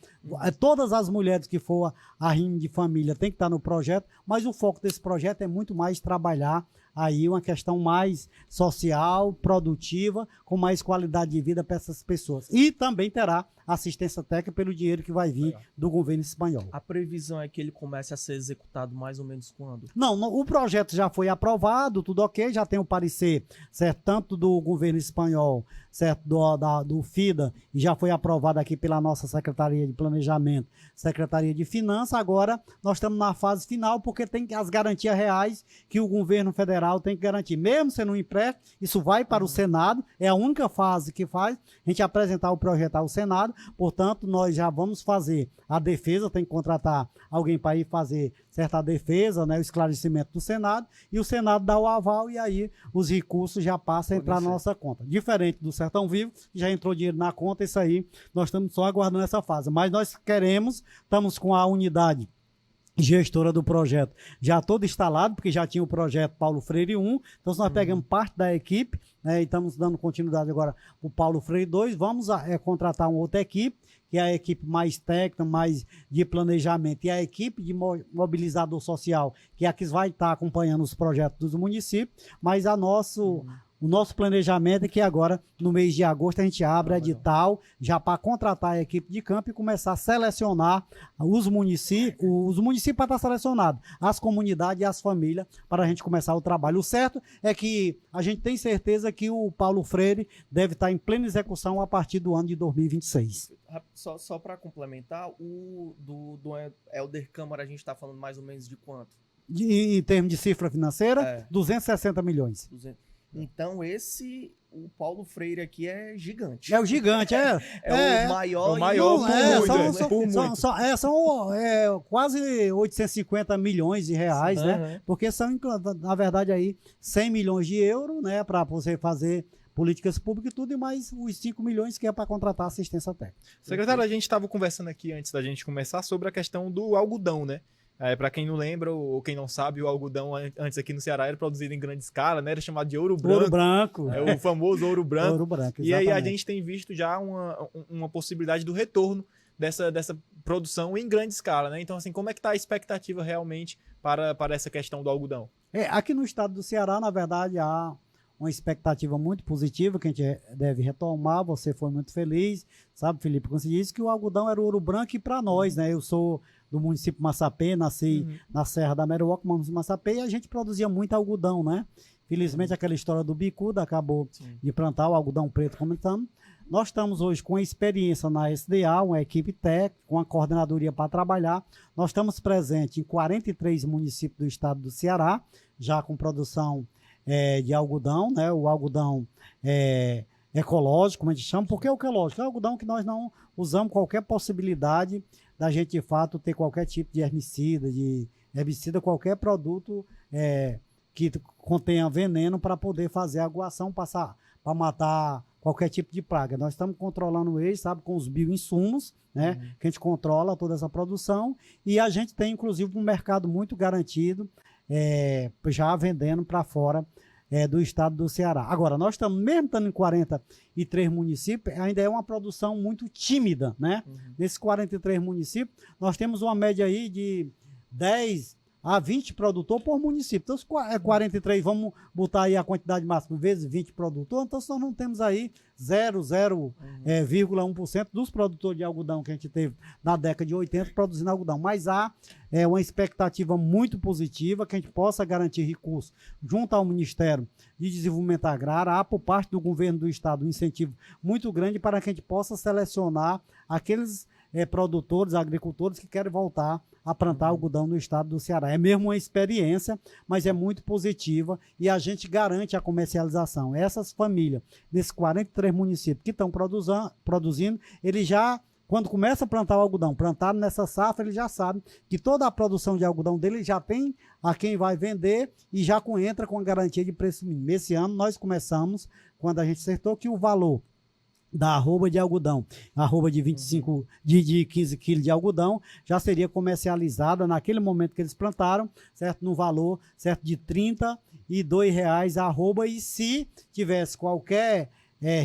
todas as mulheres que for a rima de família tem que estar no projeto, mas o foco desse projeto é muito mais trabalhar aí uma questão mais social, produtiva, com mais qualidade de vida para essas pessoas. E também terá assistência técnica pelo dinheiro que vai vir do governo espanhol. A previsão é que ele comece a ser executado mais ou menos quando? Não, o projeto já foi aprovado, tudo ok, já tem o parecer, certo, tanto do governo espanhol, certo, do FIDA, e já foi aprovado aqui pela nossa Secretaria de Planejamento, Secretaria de Finanças. Agora nós estamos na fase final, porque tem as garantias reais que o governo federal tem que garantir. Mesmo sendo um empréstimo, isso vai para o Senado, é a única fase que faz a gente apresentar o projeto ao Senado. Portanto, nós já vamos fazer a defesa, tem que contratar alguém para ir fazer certa defesa, né, o esclarecimento do Senado, e o Senado dá o aval e aí os recursos já passam a entrar na nossa conta. Diferente do Sertão Vivo, que já entrou dinheiro na conta, isso aí nós estamos só aguardando essa fase. Mas nós estamos com a unidade gestora do projeto já todo instalado, porque já tinha o projeto Paulo Freire 1, então nós pegamos parte da equipe, né, e estamos dando continuidade agora para o Paulo Freire 2, vamos contratar uma outra equipe, que é a equipe mais técnica, mais de planejamento, e a equipe de mobilizador social, que é a que vai estar acompanhando os projetos dos municípios, mas o nosso planejamento é que agora, no mês de agosto, a gente abre edital já para contratar a equipe de campo e começar a selecionar os municípios para estar selecionado, as comunidades e as famílias, para a gente começar o trabalho. O certo é que a gente tem certeza que o Paulo Freire deve estar em plena execução a partir do ano de 2026. Só para complementar, o do Helder Câmara, a gente está falando mais ou menos de quanto? Em termos de cifra financeira, 260 milhões. Então o Paulo Freire aqui é gigante. É o gigante, o maior. É o maior são quase 850 milhões de reais, né? Porque são, na verdade, aí 100 milhões de euros, né? Para você fazer políticas públicas e tudo, e mais os 5 milhões que é para contratar assistência técnica. Secretário, a gente estava conversando aqui antes da gente começar sobre a questão do algodão, né? Para quem não lembra ou quem não sabe, o algodão antes aqui no Ceará era produzido em grande escala, né? Era chamado de ouro branco. Ouro branco. É o famoso ouro branco. Ouro branco, e aí a gente tem visto já uma possibilidade do retorno dessa produção em grande escala, né? Então, assim, como é que está a expectativa realmente para essa questão do algodão? Aqui no estado do Ceará, na verdade, há uma expectativa muito positiva que a gente deve retomar. Você foi muito feliz, sabe, Felipe? Quando você disse que o algodão era o ouro branco, e para nós, né? Eu sou do município de Massapê, nasci na Serra da Meruoca, município de Massapê, e a gente produzia muito algodão, né? Felizmente, aquela história do bicuda acabou de plantar o algodão preto como estamos. Nós estamos hoje com a experiência na SDA, uma equipe técnica, com a coordenadoria para trabalhar. Nós estamos presentes em 43 municípios do estado do Ceará, já com produção de algodão, né? O algodão ecológico, como a gente chama. Por que ecológico? É algodão que nós não usamos qualquer possibilidade da gente, de fato, ter qualquer tipo de herbicida, qualquer produto que contenha veneno para poder fazer a aguação, para matar qualquer tipo de praga. Nós estamos controlando eles, sabe, com os bioinsumos, né? Que a gente controla toda essa produção, e a gente tem, inclusive, um mercado muito garantido, já vendendo para fora do estado do Ceará. Agora, nós estamos, mesmo estando em 43 municípios, ainda é uma produção muito tímida, né? Nesses 43 municípios, nós temos uma média aí de 10 a 20 produtores por município. Então, 43, vamos botar aí a quantidade máxima vezes 20 produtores, então nós não temos aí 0,1% dos produtores de algodão que a gente teve na década de 80 produzindo algodão. Mas há uma expectativa muito positiva que a gente possa garantir recursos junto ao Ministério de Desenvolvimento Agrário. Há, por parte do governo do estado, um incentivo muito grande para que a gente possa selecionar aqueles produtores, agricultores que querem voltar a plantar algodão no estado do Ceará. É mesmo uma experiência, mas é muito positiva, e a gente garante a comercialização. Essas famílias, nesses 43 municípios que estão produzindo, eles já, quando começa a plantar o algodão, plantado nessa safra, ele já sabe que toda a produção de algodão dele já tem a quem vai vender e já entra com a garantia de preço mínimo. Esse ano nós começamos, quando a gente acertou que o valor da arroba de algodão, arroba de 25, de 15 quilos de algodão, já seria comercializada naquele momento que eles plantaram, certo? No valor, certo? De R$ 32 a arroba, e se tivesse qualquer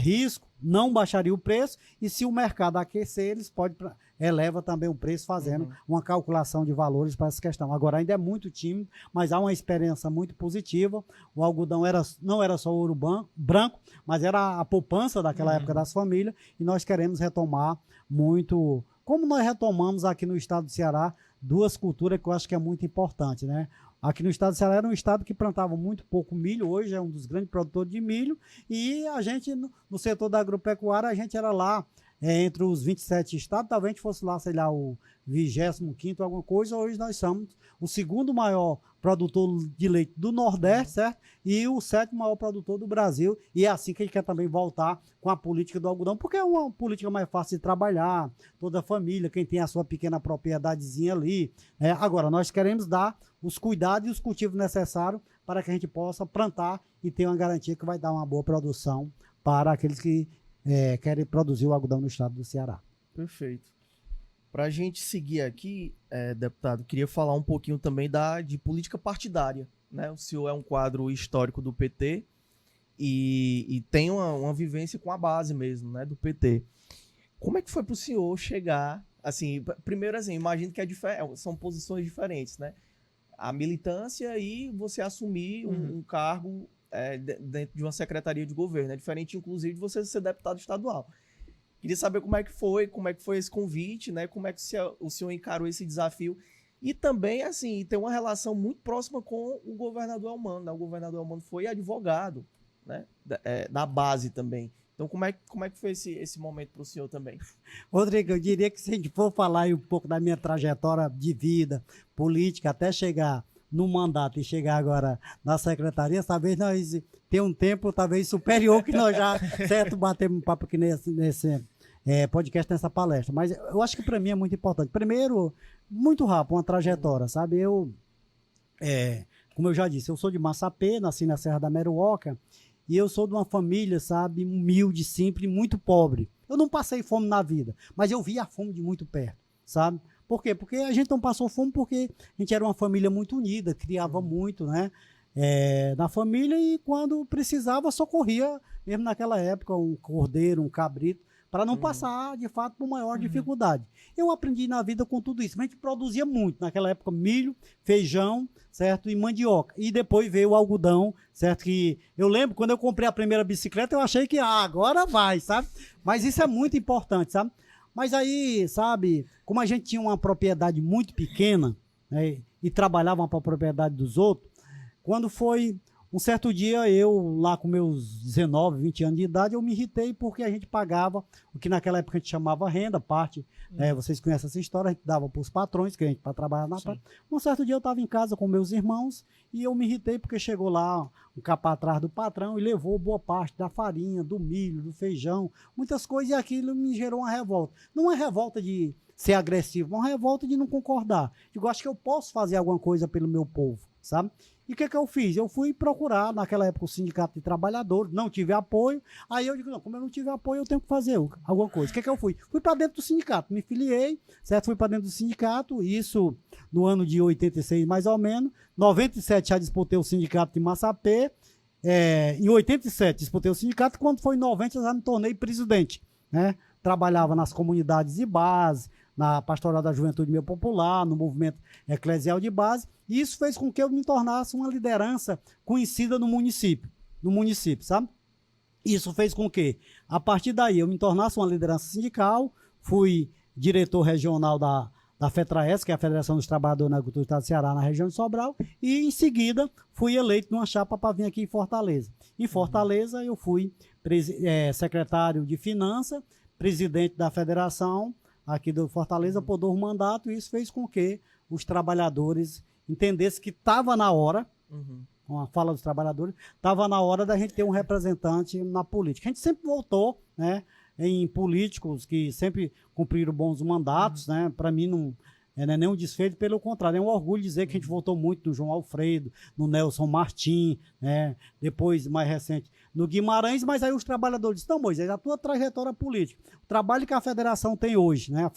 risco, não baixaria o preço, e se o mercado aquecer, eles podem eleva também o preço, fazendo uma calculação de valores para essa questão. Agora, ainda é muito tímido, mas há uma experiência muito positiva. O algodão não era só ouro branco, mas era a poupança daquela época das famílias, e nós queremos retomar muito, como nós retomamos aqui no estado do Ceará, duas culturas que eu acho que é muito importante, né? Aqui no estado do Ceará era um estado que plantava muito pouco milho, hoje é um dos grandes produtores de milho, e a gente, no setor da agropecuária, a gente era lá, entre os 27 estados, talvez a gente fosse lá, sei lá, o 25º, alguma coisa. Hoje nós somos o segundo maior produtor de leite do Nordeste, certo? E o 7º maior produtor do Brasil. E é assim que a gente quer também voltar com a política do algodão, porque é uma política mais fácil de trabalhar, toda a família, quem tem a sua pequena propriedadezinha ali. Agora, nós queremos dar os cuidados e os cultivos necessários para que a gente possa plantar e ter uma garantia que vai dar uma boa produção para aqueles que querem produzir o algodão no estado do Ceará. Perfeito. Para a gente seguir aqui, deputado, queria falar um pouquinho também de política partidária, né? O senhor é um quadro histórico do PT e tem uma vivência com a base mesmo, né, do PT. Como é que foi para o senhor chegar, assim, primeiro assim, imagino que são posições diferentes, né? A militância e você assumir um cargo dentro de uma secretaria de governo. É diferente, inclusive, de você ser deputado estadual. Queria saber como é que foi esse convite, né? Como é que o senhor encarou esse desafio. E também, assim, tem uma relação muito próxima com o governador Elmano, né? O governador Elmano foi advogado, né? Da base também. Então, como é que foi esse momento para o senhor também? Rodrigo, eu diria que se a gente for falar aí um pouco da minha trajetória de vida, política, até chegar no mandato e chegar agora na secretaria, talvez nós tenhamos um tempo talvez superior que nós já, certo, batemos um papo aqui nesse podcast, nessa palestra. Mas eu acho que para mim é muito importante. Primeiro, muito rápido, uma trajetória, sabe? Como eu já disse, eu sou de Massapê, nasci na Serra da Meruoca, e eu sou de uma família, sabe, humilde, simples, muito pobre. Eu não passei fome na vida, mas eu vi a fome de muito perto, sabe? Por quê? Porque a gente não passou fome porque a gente era uma família muito unida, criava muito, né? Na família, e quando precisava socorria, mesmo naquela época, um cordeiro, um cabrito, para não passar, de fato, por maior dificuldade. Eu aprendi na vida com tudo isso, mas a gente produzia muito, naquela época, milho, feijão, certo? E mandioca. E depois veio o algodão, certo? Que eu lembro, quando eu comprei a primeira bicicleta, eu achei que agora vai, sabe? Mas isso é muito importante, sabe? Mas aí, sabe, como a gente tinha uma propriedade muito pequena, né, e trabalhava para a propriedade dos outros, quando foi um certo dia, eu lá com meus 19, 20 anos de idade, eu me irritei porque a gente pagava o que naquela época a gente chamava renda, parte, vocês conhecem essa história, a gente dava para os patrões, que a gente para trabalhar na praia. Um certo dia eu estava em casa com meus irmãos e eu me irritei porque chegou lá um capataz do patrão e levou boa parte da farinha, do milho, do feijão, muitas coisas, e aquilo me gerou uma revolta. Não é revolta de ser agressivo, uma revolta de não concordar. Eu acho que eu posso fazer alguma coisa pelo meu povo, sabe? E o que eu fiz? Eu fui procurar, naquela época, o Sindicato de Trabalhadores, não tive apoio, aí eu digo, não, como eu não tive apoio, eu tenho que fazer alguma coisa. O que eu fui? Fui para dentro do sindicato, me filiei, certo? Fui para dentro do sindicato, isso no ano de 86, mais ou menos. 97 já disputei o sindicato de Massapê, em 87 disputei o sindicato, quando foi em 90 eu já me tornei presidente, né? Trabalhava nas comunidades de base, na Pastoral da Juventude Meio Popular, no movimento eclesial de base, e isso fez com que eu me tornasse uma liderança conhecida no município, sabe? Isso fez com que, a partir daí, eu me tornasse uma liderança sindical, fui diretor regional da FETRAES, que é a Federação dos Trabalhadores na Agricultura do Estado do Ceará, na região de Sobral, e em seguida fui eleito numa chapa para vir aqui em Fortaleza. Em Fortaleza eu fui secretário de Finanças, presidente da federação aqui do Fortaleza por 2 mandatos, e isso fez com que os trabalhadores entendessem que estava na hora, com a fala dos trabalhadores, estava na hora da gente ter um representante na política. A gente sempre votou, né, em políticos que sempre cumpriram bons mandatos, né? Para mim não é nenhum desfeito, pelo contrário, é um orgulho dizer que a gente votou muito no João Alfredo, no Nelson Martins, né? Depois, mais recente, no Guimarães, mas aí os trabalhadores dizem, não, Moisés, a tua trajetória política, o trabalho que a federação tem hoje, né?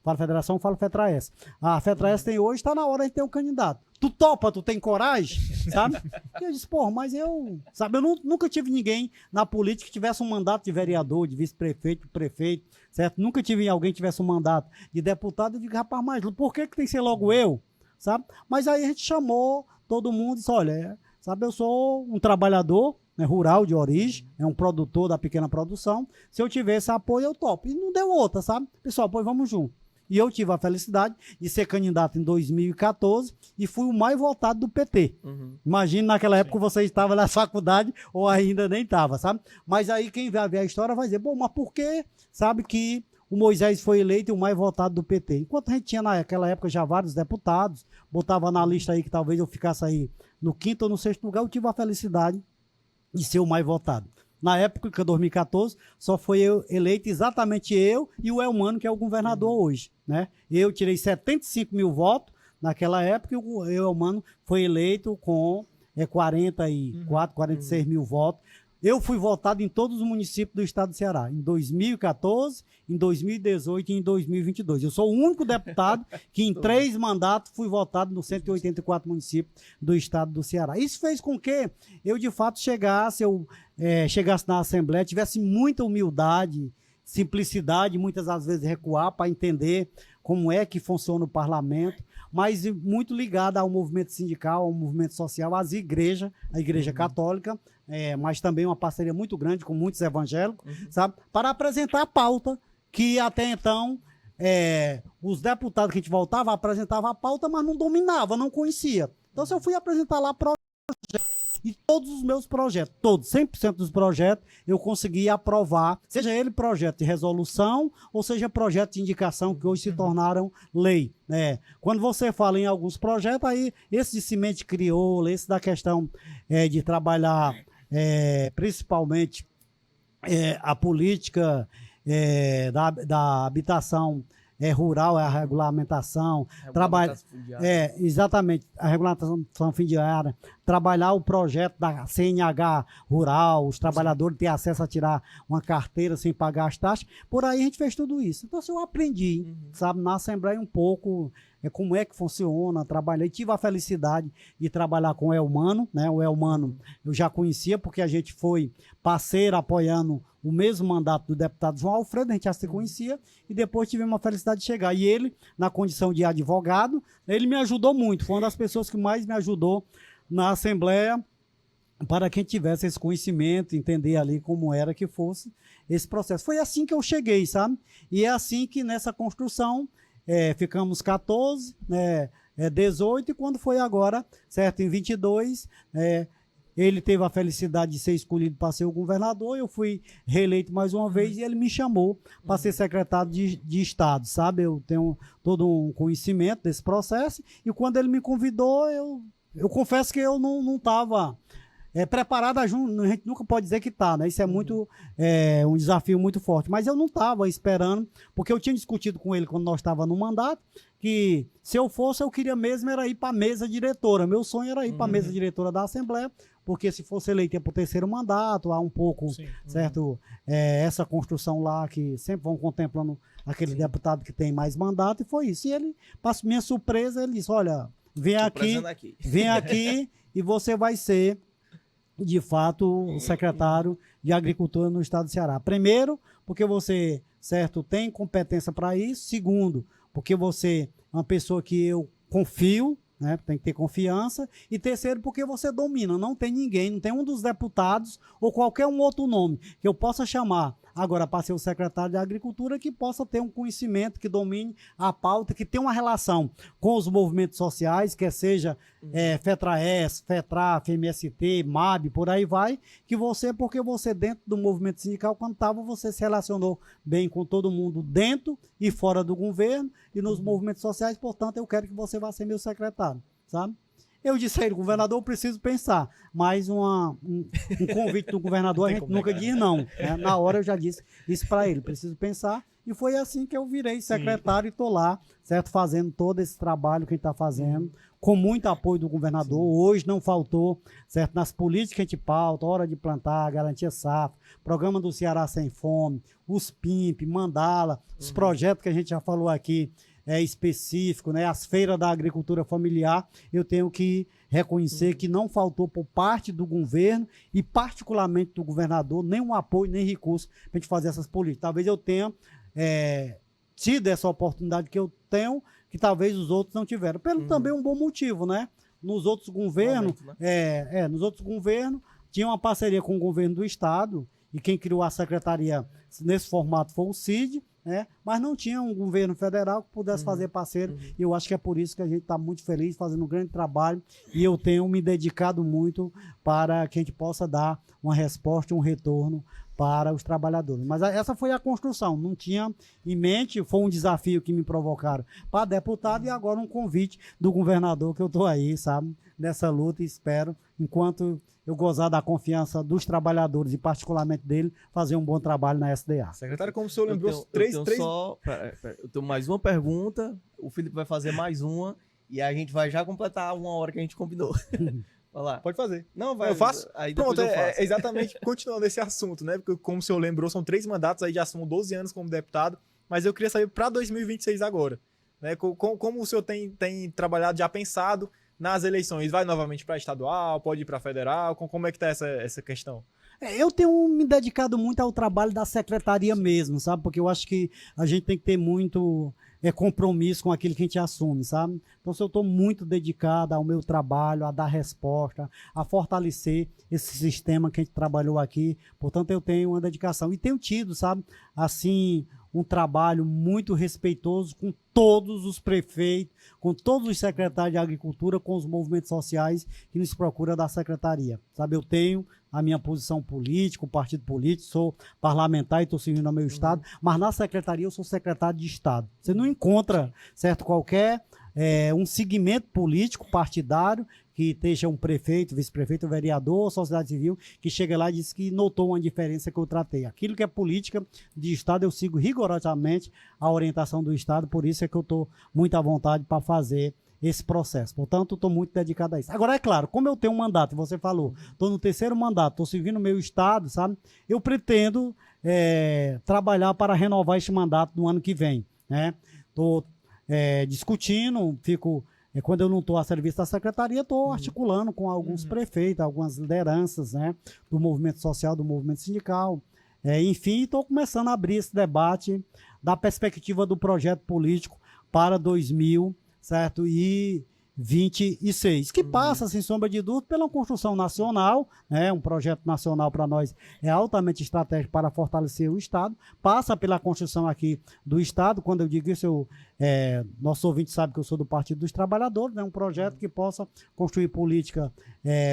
Fala federação, fala FETRAES. A FETRAES tem hoje, está na hora de ter um candidato. Tu topa, tu tem coragem, sabe? E eu disse, pô, mas eu nunca tive ninguém na política que tivesse um mandato de vereador, de vice-prefeito, de prefeito, certo? Nunca tive alguém que tivesse um mandato de deputado. Eu digo, rapaz, mas por que tem que ser logo eu, sabe? Mas aí a gente chamou todo mundo e disse, olha, sabe, eu sou um trabalhador, né, rural de origem, é um produtor da pequena produção. Se eu tivesse apoio, eu topo. E não deu outra, sabe? Pessoal, pois vamos junto. E eu tive a felicidade de ser candidato em 2014 e fui o mais votado do PT. Imagina, naquela época você estava na faculdade ou ainda nem estava, sabe? Mas aí quem vai ver a história vai dizer, bom, mas por que, sabe, que o Moisés foi eleito o mais votado do PT? Enquanto a gente tinha naquela época já vários deputados, botava na lista aí que talvez eu ficasse aí no 5º ou no 6º lugar, eu tive a felicidade de ser o mais votado. Na época, em 2014, só foi eleito exatamente eu e o Elmano, que é o governador hoje, né? Eu tirei 75 mil votos naquela época e o Elmano foi eleito com 44, 46 mil votos. Eu fui votado em todos os municípios do estado do Ceará, em 2014, em 2018 e em 2022. Eu sou o único deputado que em 3 mandatos fui votado nos 184 municípios do estado do Ceará. Isso fez com que eu, de fato, chegasse na Assembleia, tivesse muita humildade, simplicidade, muitas das vezes recuar para entender como é que funciona o parlamento, mas muito ligada ao movimento sindical, ao movimento social, às igrejas, a Igreja Católica, mas também uma parceria muito grande com muitos evangélicos, sabe? Para apresentar a pauta que até então os deputados que a gente voltava apresentavam a pauta, mas não dominava, não conhecia. Então, se eu fui apresentar lá e todos os meus projetos, todos, 100% dos projetos, eu consegui aprovar, seja ele projeto de resolução ou seja projeto de indicação que hoje se tornaram lei. Quando você fala em alguns projetos, aí esse de semente crioula, esse da questão de trabalhar principalmente a política da habitação rural, a regulamentação, exatamente, a regulamentação fundiária, trabalhar o projeto da CNH rural, os trabalhadores ter acesso a tirar uma carteira sem pagar as taxas, por aí a gente fez tudo isso. Então, eu aprendi, sabe, na Assembleia um pouco como é que funciona, trabalhei, tive a felicidade de trabalhar com o Elmano, né? O Elmano eu já conhecia porque a gente foi parceiro apoiando o mesmo mandato do deputado João Alfredo, a gente já se conhecia, e depois tivemos a felicidade de chegar. E ele, na condição de advogado, ele me ajudou muito, foi uma das pessoas que mais me ajudou na Assembleia, para quem tivesse esse conhecimento, entender ali como era que fosse esse processo. Foi assim que eu cheguei, sabe? E é assim que nessa construção ficamos 14, 18, e quando foi agora, certo, em 22, ele teve a felicidade de ser escolhido para ser o governador, eu fui reeleito mais uma vez e ele me chamou para ser secretário de Estado, sabe? Eu tenho todo um conhecimento desse processo e quando ele me convidou, eu confesso que eu não estava preparado, a gente nunca pode dizer que está, né? Isso é muito um desafio muito forte, mas eu não estava esperando, porque eu tinha discutido com ele quando nós estávamos no mandato, que se eu fosse, eu queria mesmo era ir para a mesa diretora, meu sonho era ir para a mesa diretora da Assembleia, porque se fosse eleito ia para o 3º mandato, há um pouco, certo, essa construção lá que sempre vão contemplando aquele deputado que tem mais mandato, e foi isso. E ele, para minha surpresa, ele disse, olha, vem aqui e você vai ser de fato o secretário de Agricultura no estado do Ceará. Primeiro, porque você, certo, tem competência para isso. Segundo, porque você é uma pessoa que eu confio, né? Tem que ter confiança. E terceiro, porque você domina. Não tem ninguém, não tem um dos deputados ou qualquer um outro nome que eu possa chamar agora para ser o secretário de Agricultura que possa ter um conhecimento, que domine a pauta, que tenha uma relação com os movimentos sociais, quer seja FETRAES, FETRAF, MST, MAB, por aí vai, que você, porque você dentro do movimento sindical, quando estava, você se relacionou bem com todo mundo dentro e fora do governo e nos movimentos sociais, portanto, eu quero que você vá ser meu secretário, sabe? Eu disse a ele, governador, eu preciso pensar. Mas um convite do governador, a gente nunca diz não. Né? Na hora eu já disse isso para ele, preciso pensar. E foi assim que eu virei secretário e estou lá, certo? Fazendo todo esse trabalho que a gente está fazendo, com muito apoio do governador. Hoje não faltou, certo? Nas políticas que a gente pauta, hora de plantar, garantia safra, programa do Ceará Sem Fome, os PIMP, Mandala, os projetos que a gente já falou aqui, específico, né? As feiras da agricultura familiar, eu tenho que reconhecer que não faltou por parte do governo e particularmente do governador nenhum apoio, nem recurso para a gente fazer essas políticas. Talvez eu tenha tido essa oportunidade que eu tenho, que talvez os outros não tiveram. Pelo também um bom motivo, né? Nos outros governos, nos outros governos, tinha uma parceria com o governo do estado, e quem criou a secretaria nesse formato foi o CID, né? Mas não tinha um governo federal que pudesse fazer parceiro, e eu acho que é por isso que a gente está muito feliz, fazendo um grande trabalho, e eu tenho me dedicado muito para que a gente possa dar uma resposta, um retorno para os trabalhadores. Mas essa foi a construção, não tinha em mente, foi um desafio que me provocaram para deputado e agora um convite do governador que eu estou aí, sabe, nessa luta e espero, enquanto eu gozar da confiança dos trabalhadores e particularmente dele, fazer um bom trabalho na SDA. Secretário, como o senhor lembrou, eu tenho mais uma pergunta, o Felipe vai fazer mais uma e a gente vai já completar 1 hora que a gente combinou. Lá. Pode fazer. Não, vai. Eu faço? Aí pronto, eu faço. Exatamente, continuando esse assunto, né? Porque, como o senhor lembrou, são 3 mandatos, aí já são 12 anos como deputado, mas eu queria saber para 2026 agora, né? Como o senhor tem trabalhado, já pensado nas eleições? Vai novamente para estadual, pode ir para federal? Como é que tá essa questão? Eu tenho me dedicado muito ao trabalho da secretaria mesmo, sabe? Porque eu acho que a gente tem que ter muito compromisso com aquilo que a gente assume, sabe? Então, se eu estou muito dedicado ao meu trabalho, a dar resposta, a fortalecer esse sistema que a gente trabalhou aqui, portanto, eu tenho uma dedicação. E tenho tido, sabe, assim, um trabalho muito respeitoso com todos os prefeitos, com todos os secretários de agricultura, com os movimentos sociais que nos procuram da secretaria. Sabe, eu tenho a minha posição política, o partido político, sou parlamentar e estou servindo ao meu estado, mas na secretaria eu sou secretário de estado. Você não encontra, certo, qualquer um segmento político partidário que esteja um prefeito, vice-prefeito, vereador, sociedade civil, que chega lá e diz que notou uma diferença que eu tratei. Aquilo que é política de Estado, eu sigo rigorosamente a orientação do Estado, por isso é que eu estou muito à vontade para fazer esse processo. Portanto, estou muito dedicado a isso. Agora, é claro, como eu tenho um mandato, você falou, estou no 3º mandato, estou servindo o meu Estado, sabe? Eu pretendo trabalhar para renovar este mandato no ano que vem, né? Estou discutindo, quando eu não estou a serviço da secretaria, estou articulando com alguns prefeitos, algumas lideranças, né, do movimento social, do movimento sindical. Enfim, estou começando a abrir esse debate da perspectiva do projeto político para 2026, que passa, sem sombra de dúvida, pela construção nacional, né? Um projeto nacional para nós é altamente estratégico para fortalecer o Estado, passa pela construção aqui do Estado. Quando eu digo isso, nosso ouvinte sabe que eu sou do Partido dos Trabalhadores, né? Um projeto que possa construir política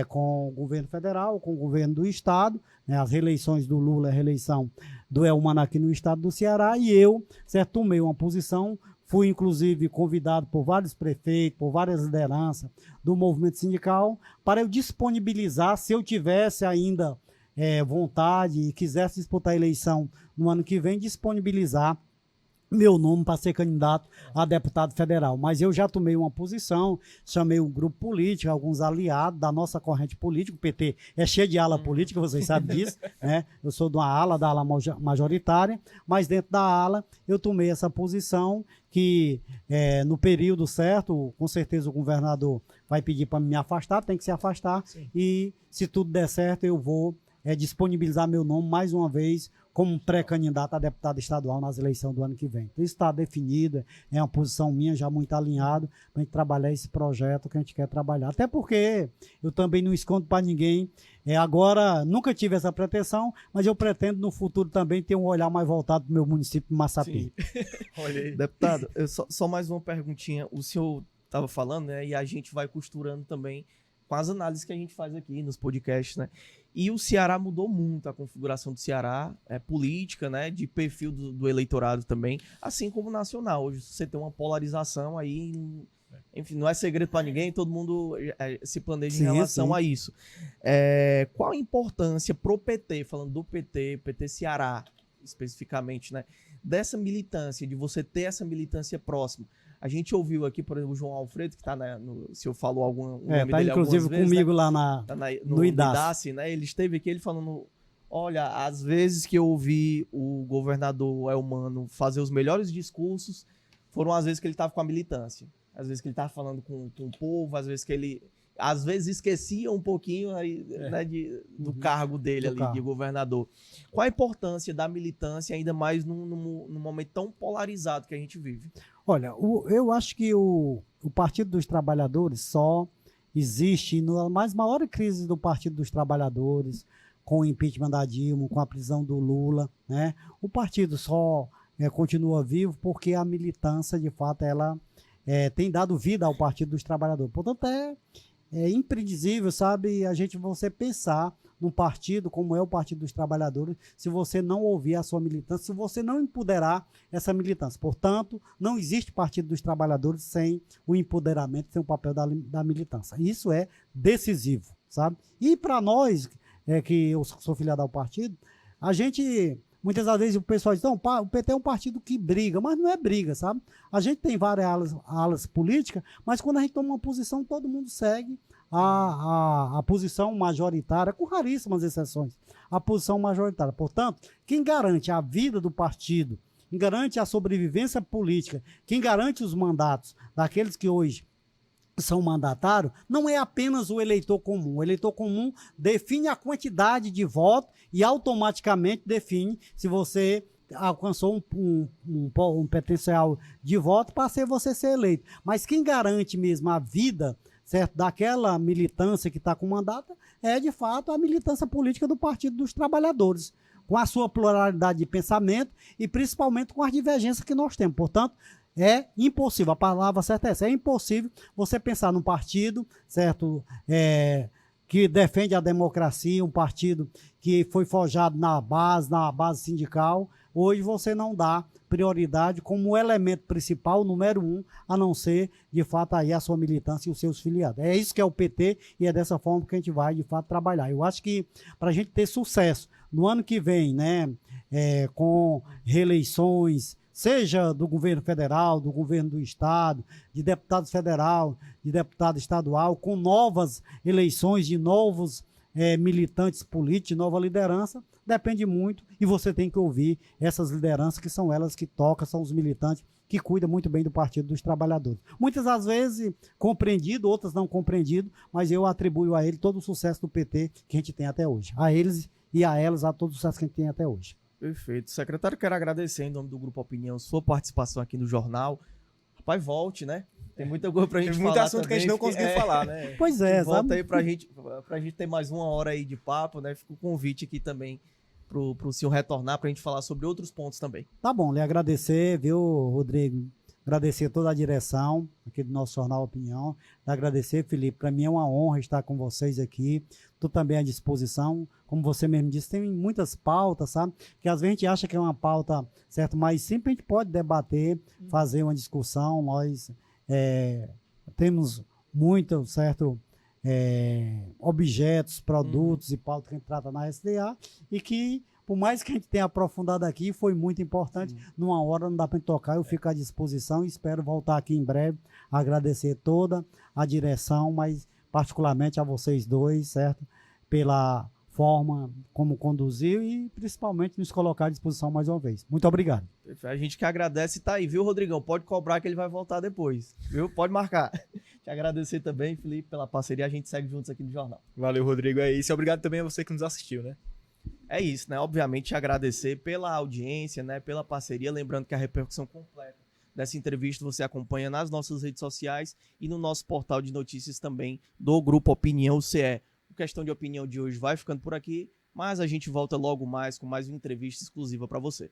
com o governo federal, com o governo do Estado, né? As reeleições do Lula, a reeleição do Elmano aqui no Estado do Ceará, e eu, certo, tomei uma posição. Fui, inclusive, convidado por vários prefeitos, por várias lideranças do movimento sindical, para eu disponibilizar, se eu tivesse ainda vontade e quisesse disputar a eleição no ano que vem, disponibilizar meu nome para ser candidato a deputado federal. Mas eu já tomei uma posição, chamei um grupo político, alguns aliados da nossa corrente política. O PT é cheio de ala política, vocês sabem disso, né? Eu sou de uma ala, da ala majoritária, mas dentro da ala eu tomei essa posição que no período certo, com certeza o governador vai pedir para me afastar, tem que se afastar. Sim. E se tudo der certo eu vou disponibilizar meu nome mais uma vez como pré-candidato a deputado estadual nas eleições do ano que vem. Então, isso está definido, é uma posição minha já muito alinhada para a gente trabalhar esse projeto que a gente quer trabalhar. Até porque eu também não escondo para ninguém, agora nunca tive essa pretensão, mas eu pretendo no futuro também ter um olhar mais voltado para o meu município de Massapim. Olha aí. Deputado, só mais uma perguntinha. O senhor estava falando, né, e a gente vai costurando também com as análises que a gente faz aqui nos podcasts, né? E o Ceará mudou muito, a configuração do Ceará, política, né? De perfil do eleitorado também, assim como nacional. Hoje você tem uma polarização aí Enfim, não é segredo para ninguém, todo mundo se planeja em Sim, relação sim. a isso. Qual a importância pro PT, falando do PT, PT Ceará especificamente, né, dessa militância, de você ter essa militância próxima? A gente ouviu aqui, por exemplo, o João Alfredo, que está se eu falo o nome Tá dele inclusive algumas vezes, comigo né? lá No IDACE, né? Ele esteve aqui, ele falando, olha, às vezes que eu ouvi o governador Elmano fazer os melhores discursos, foram às vezes que ele estava com a militância, às vezes que ele estava falando com o povo, às vezes que ele esquecia um pouquinho aí, né, do cargo dele ali, de governador. Qual a importância da militância, ainda mais num momento tão polarizado que a gente vive? Olha, eu acho que o Partido dos Trabalhadores só existe na maior crise do Partido dos Trabalhadores, com o impeachment da Dilma, com a prisão do Lula, né? O partido só continua vivo porque a militância, de fato, ela tem dado vida ao Partido dos Trabalhadores. Portanto, é imprevisível, sabe, você pensar num partido como é o Partido dos Trabalhadores, se você não ouvir a sua militância, se você não empoderar essa militância. Portanto, não existe Partido dos Trabalhadores sem o empoderamento, sem o papel da militância. Isso é decisivo, sabe? E para nós, que eu sou filiado ao partido, a gente... Muitas das vezes o pessoal diz, não, o PT é um partido que briga, mas não é briga, sabe? A gente tem várias alas políticas, mas quando a gente toma uma posição, todo mundo segue a posição majoritária, com raríssimas exceções, a posição majoritária. Portanto, quem garante a vida do partido, quem garante a sobrevivência política, quem garante os mandatos daqueles que hoje são mandatários, não é apenas o eleitor comum. O eleitor comum define a quantidade de votos e automaticamente define se você alcançou um potencial de voto para você ser eleito. Mas quem garante mesmo a vida, certo, daquela militância que está com mandato é, de fato, a militância política do Partido dos Trabalhadores, com a sua pluralidade de pensamento e principalmente com as divergências que nós temos. Portanto, é impossível, a palavra certa é essa, é impossível você pensar num partido, certo, que defende a democracia, um partido que foi forjado na base sindical. Hoje você não dá prioridade como elemento principal, número 1, a não ser, de fato, aí a sua militância e os seus filiados. É isso que é o PT e é dessa forma que a gente vai, de fato, trabalhar. Eu acho que para a gente ter sucesso no ano que vem, né, com reeleições, seja do governo federal, do governo do estado, de deputado federal, de deputado estadual, com novas eleições de novos militantes políticos, de nova liderança, depende muito e você tem que ouvir essas lideranças que são elas que tocam, são os militantes que cuidam muito bem do Partido dos Trabalhadores. Muitas das vezes compreendido, outras não compreendido, mas eu atribuo a ele todo o sucesso do PT que a gente tem até hoje. A eles e a elas, a todo o sucesso que a gente tem até hoje. Perfeito. Secretário, quero agradecer em nome do Grupo Opinião sua participação aqui no jornal. Rapaz, volte, né? Tem muita coisa pra gente falar. Tem muito assunto também, que a gente não conseguiu falar, né? Pois é, volta aí pra gente ter mais uma hora aí de papo, né? Fica o convite aqui também pro senhor retornar pra gente falar sobre outros pontos também. Tá bom, lhe agradecer, viu, Rodrigo? Agradecer toda a direção aqui do nosso Jornal Opinião. Agradecer, Felipe. Para mim é uma honra estar com vocês aqui. Estou também à disposição. Como você mesmo disse, tem muitas pautas, sabe? Que às vezes a gente acha que é uma pauta, certo? Mas sempre a gente pode debater, fazer uma discussão. Nós temos muito, certo? Objetos, produtos e pautas que a gente trata na SDA e que, por mais que a gente tenha aprofundado aqui, foi muito importante. Numa hora não dá para tocar, eu fico à disposição e espero voltar aqui em breve. Agradecer toda a direção, mas particularmente a vocês dois, certo? Pela forma como conduziu e principalmente nos colocar à disposição mais uma vez. Muito obrigado. A gente que agradece e tá aí, viu, Rodrigão? Pode cobrar que ele vai voltar depois, viu? Pode marcar. Te agradecer também, Felipe, pela parceria. A gente segue juntos aqui no jornal. Valeu, Rodrigo. É isso. E obrigado também a você que nos assistiu, né? É isso, né? Obviamente, agradecer pela audiência, né? Pela parceria. Lembrando que a repercussão completa dessa entrevista você acompanha nas nossas redes sociais e no nosso portal de notícias também do Grupo Opinião CE. O Questão de Opinião de hoje vai ficando por aqui, mas a gente volta logo mais com mais uma entrevista exclusiva para você.